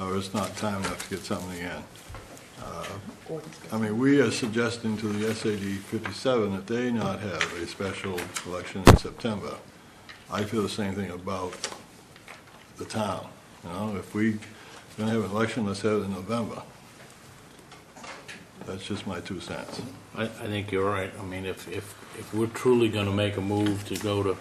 or it's not time enough to get something in. I mean, we are suggesting to the SAD 57 that they not have a special election in September. I feel the same thing about the town. You know, if we're going to have an election, let's have it in November. That's just my 2 cents. I think you're right. I mean, if we're truly gonna make a move to go to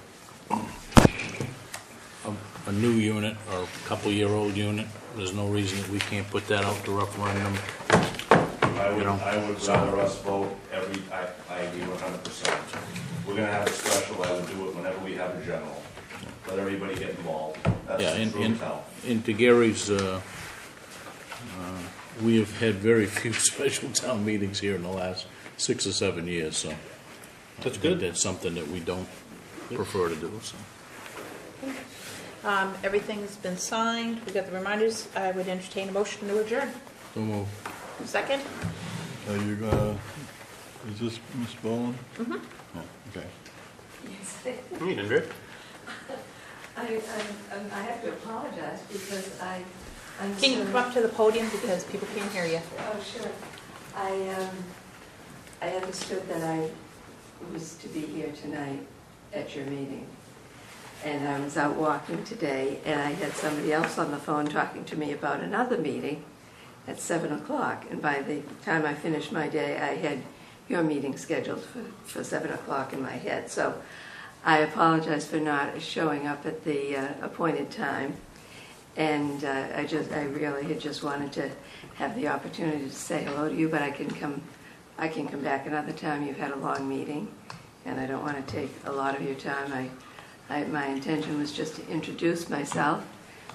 a new unit or a couple-year-old unit, there's no reason that we can't put that out to referendum. I would rather us vote I agree 100%. We're gonna have a special, I would do it whenever we have a general. Let everybody get involved. That's the true tell. To Gary's, we have had very few special town meetings here in the last 6 or 7 years, so. That's I think good. that's something that we don't prefer to do, so. Everything's been signed. We got the reminders. I would entertain a motion to adjourn. So move. Second? Are you gonna, is this Ms. Bowen? Mm-hmm. Yeah, okay. You didn't do it. I have to apologize because I'm. Can you come up to the podium because people can't hear you? Oh, sure. I understood that I was to be here tonight at your meeting. And I was out walking today, and I had somebody else on the phone talking to me about another meeting at 7 o'clock. And by the time I finished my day, I had your meeting scheduled for 7 o'clock in my head. So I apologize for not showing up at the appointed time. And I really had just wanted to have the opportunity to say hello to you, but I can come back another time. You've had a long meeting, and I don't want to take a lot of your time. My intention was just to introduce myself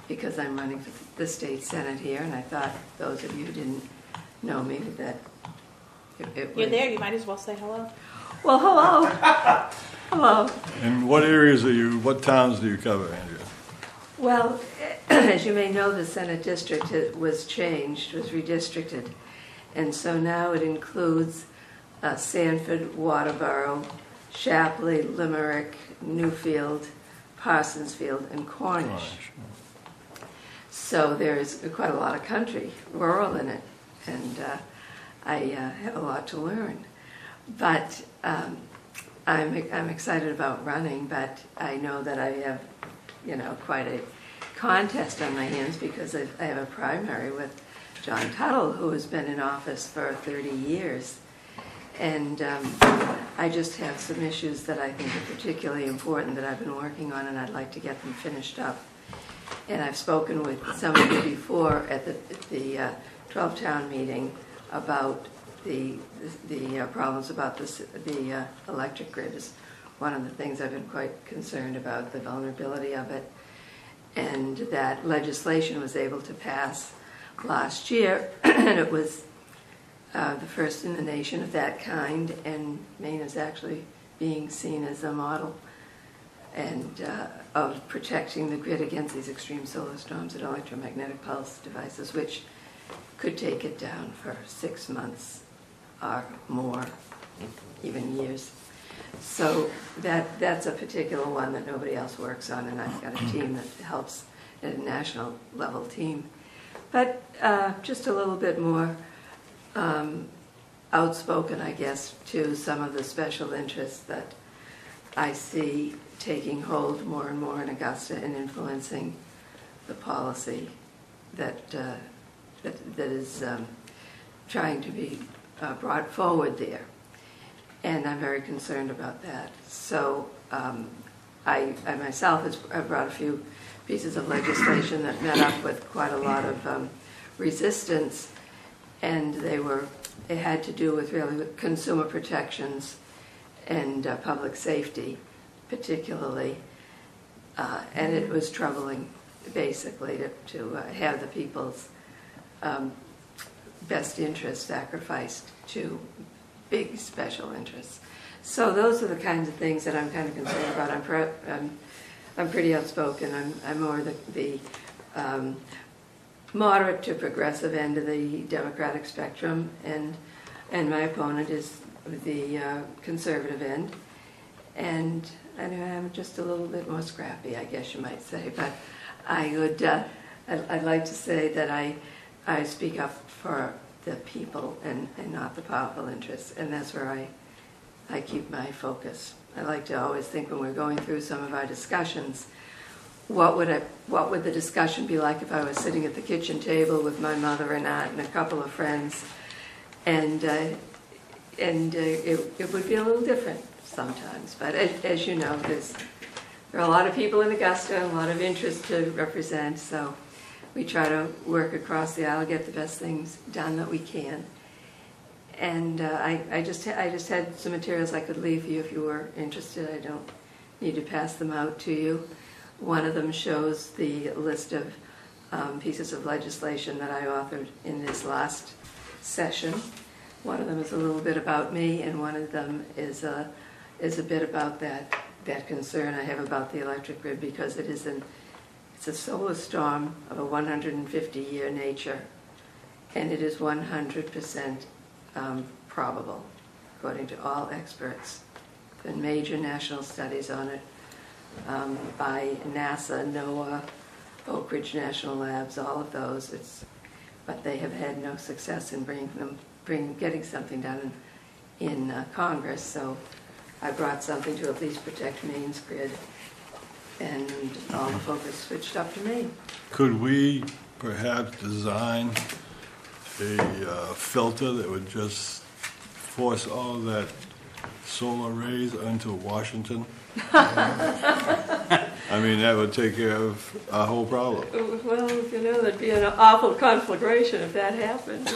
because I'm running for the state senate here, and I thought those of you who didn't know me that it You're would. there. You might as well say hello. Well, hello. Hello. And what areas what towns do you cover, Andrea? Well, as you may know, the Senate district was redistricted. And so now it includes Sanford, Waterboro, Shapley, Limerick, Newfield, Parsonsfield, and Cornish. So there's quite a lot of country, rural in it, and I have a lot to learn. But I'm excited about running, but I know that I have, quite a contest on my hands because I have a primary with John Tuttle, who has been in office for 30 years. And I just have some issues that I think are particularly important that I've been working on, and I'd like to get them finished up. And I've spoken with some of you before at the 12-town meeting about the problems about the electric grid is one of the things I've been quite concerned about, the vulnerability of it. And that legislation was able to pass last year, and it was the first in the nation of that kind, and Maine is actually being seen as a model and of protecting the grid against these extreme solar storms and electromagnetic pulse devices, which could take it down for 6 months or more, even years. So that's a particular one that nobody else works on, and I've got a team that helps at a national level team. But just a little bit more outspoken, I guess, to some of the special interests that I see taking hold more and more in Augusta and influencing the policy that is trying to be brought forward there. And I'm very concerned about that. So I myself have brought a few pieces of legislation that met up with quite a lot of resistance, and they had to do with really consumer protections and public safety particularly, and it was troubling basically to have the people's best interests sacrificed to big special interests. So those are the kinds of things that I'm kind of concerned about. I'm pretty outspoken. I'm more the moderate to progressive end of the Democratic spectrum, and my opponent is the conservative end. And anyway, I'm just a little bit more scrappy, I guess you might say. But I'd like to say that I speak up for the people and not the powerful interests, and that's where I keep my focus. I like to always think when we're going through some of our discussions, what would the discussion be like if I was sitting at the kitchen table with my mother and aunt and a couple of friends, and it would be a little different sometimes. But as you know, there are a lot of people in Augusta and a lot of interest to represent, so we try to work across the aisle, get the best things done that we can. And I just had some materials I could leave you if you were interested. I don't need to pass them out to you. One of them shows the list of pieces of legislation that I authored in this last session. One of them is a little bit about me, and one of them is a bit about that concern I have about the electric grid, because it's a solar storm of a 150-year nature, and it is 100% probable, according to all experts. There have been major national studies on it by NASA, NOAA, Oak Ridge National Labs, all of those. But they have had no success in getting something done in Congress. So I brought something to at least protect Maine's grid, and all the focus switched up to Maine. Could we perhaps design a filter that would just force all that solar rays onto Washington? I mean, that would take care of our whole problem. Well, there'd be an awful conflagration if that happened.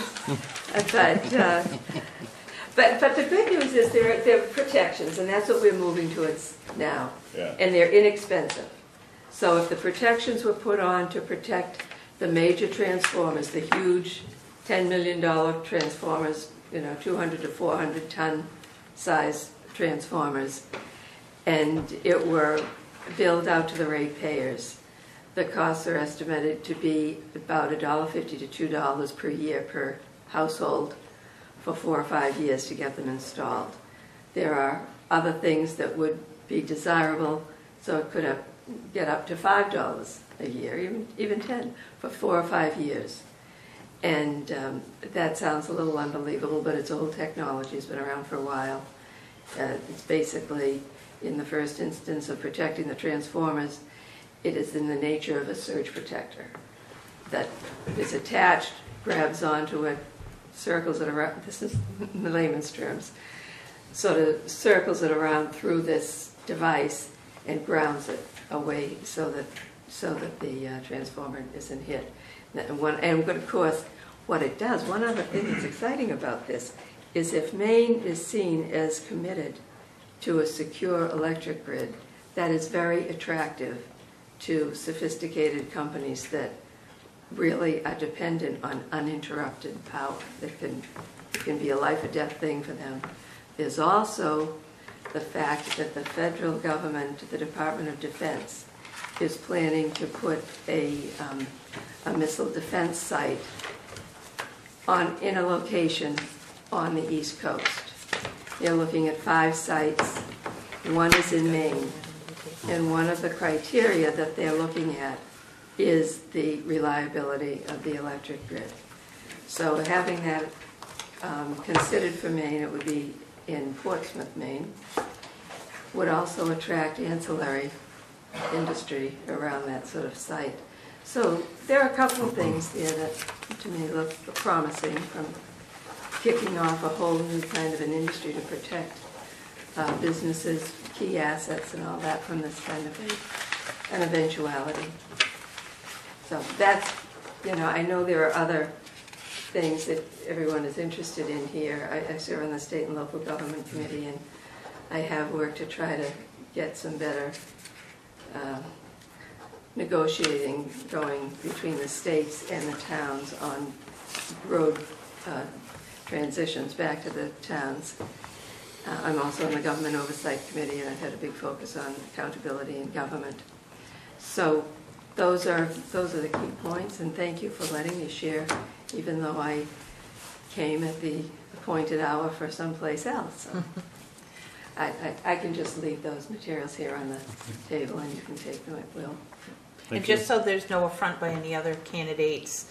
But the good news is there are protections, and that's what we're moving towards now. Yeah. And they're inexpensive. So if the protections were put on to protect the major transformers, the huge $10 million transformers, 200 to 400 ton size transformers, and it were billed out to the ratepayers, the costs are estimated to be about $1.50 to $2 per year per household for 4 or 5 years to get them installed. There are other things that would be desirable, so it could get up to $5 a year, even 10, for 4 or 5 years. And that sounds a little unbelievable, but it's old technology. It's been around for a while. It's basically, in the first instance of protecting the transformers, it is in the nature of a surge protector that is attached, grabs onto it, circles it around, this is in layman's terms, sort of circles it around through this device and grounds it away so that the transformer isn't hit. And of course, what it does, one other thing that's exciting about this is if Maine is seen as committed to a secure electric grid, that is very attractive to sophisticated companies that really are dependent on uninterrupted power. That can be a life or death thing for them. There's also the fact that the federal government, the Department of Defense, is planning to put a missile defense site in a location on the East Coast. They're looking at 5 sites. One is in Maine. And one of the criteria that they're looking at is the reliability of the electric grid. So having that considered for Maine, it would be in Portsmouth, Maine, would also attract ancillary industry around that sort of site. So there are a couple of things there that to me look promising, from kicking off a whole new kind of an industry to protect businesses, key assets and all that from this kind of an eventuality. So that's, I know there are other things that everyone is interested in here. I serve on the State and Local Government Committee, and I have worked to try to get some better negotiating going between the states and the towns on road transitions back to the towns. I'm also on the Government Oversight Committee, and I've had a big focus on accountability in government. So those are the key points, and thank you for letting me share, even though I came at the appointed hour for someplace else. So I can just leave those materials here on the table, and you can take them at will. And just so there's no affront by any other candidates,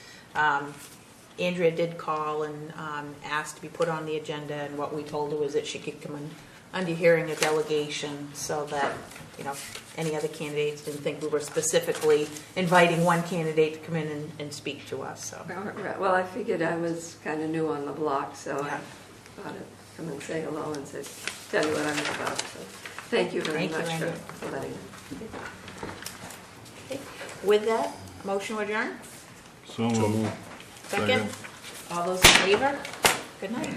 Andrea did call and asked to be put on the agenda, and what we told her was that she could come in under hearing a delegation, so that any other candidates didn't think we were specifically inviting one candidate to come in and speak to us. So. Well, I figured I was kind of new on the block, so I thought I'd come and say hello and tell you what I'm about. So thank you very much for letting me. Okay. With that, motion adjourned. So moved. Second. All those in favor? Good night.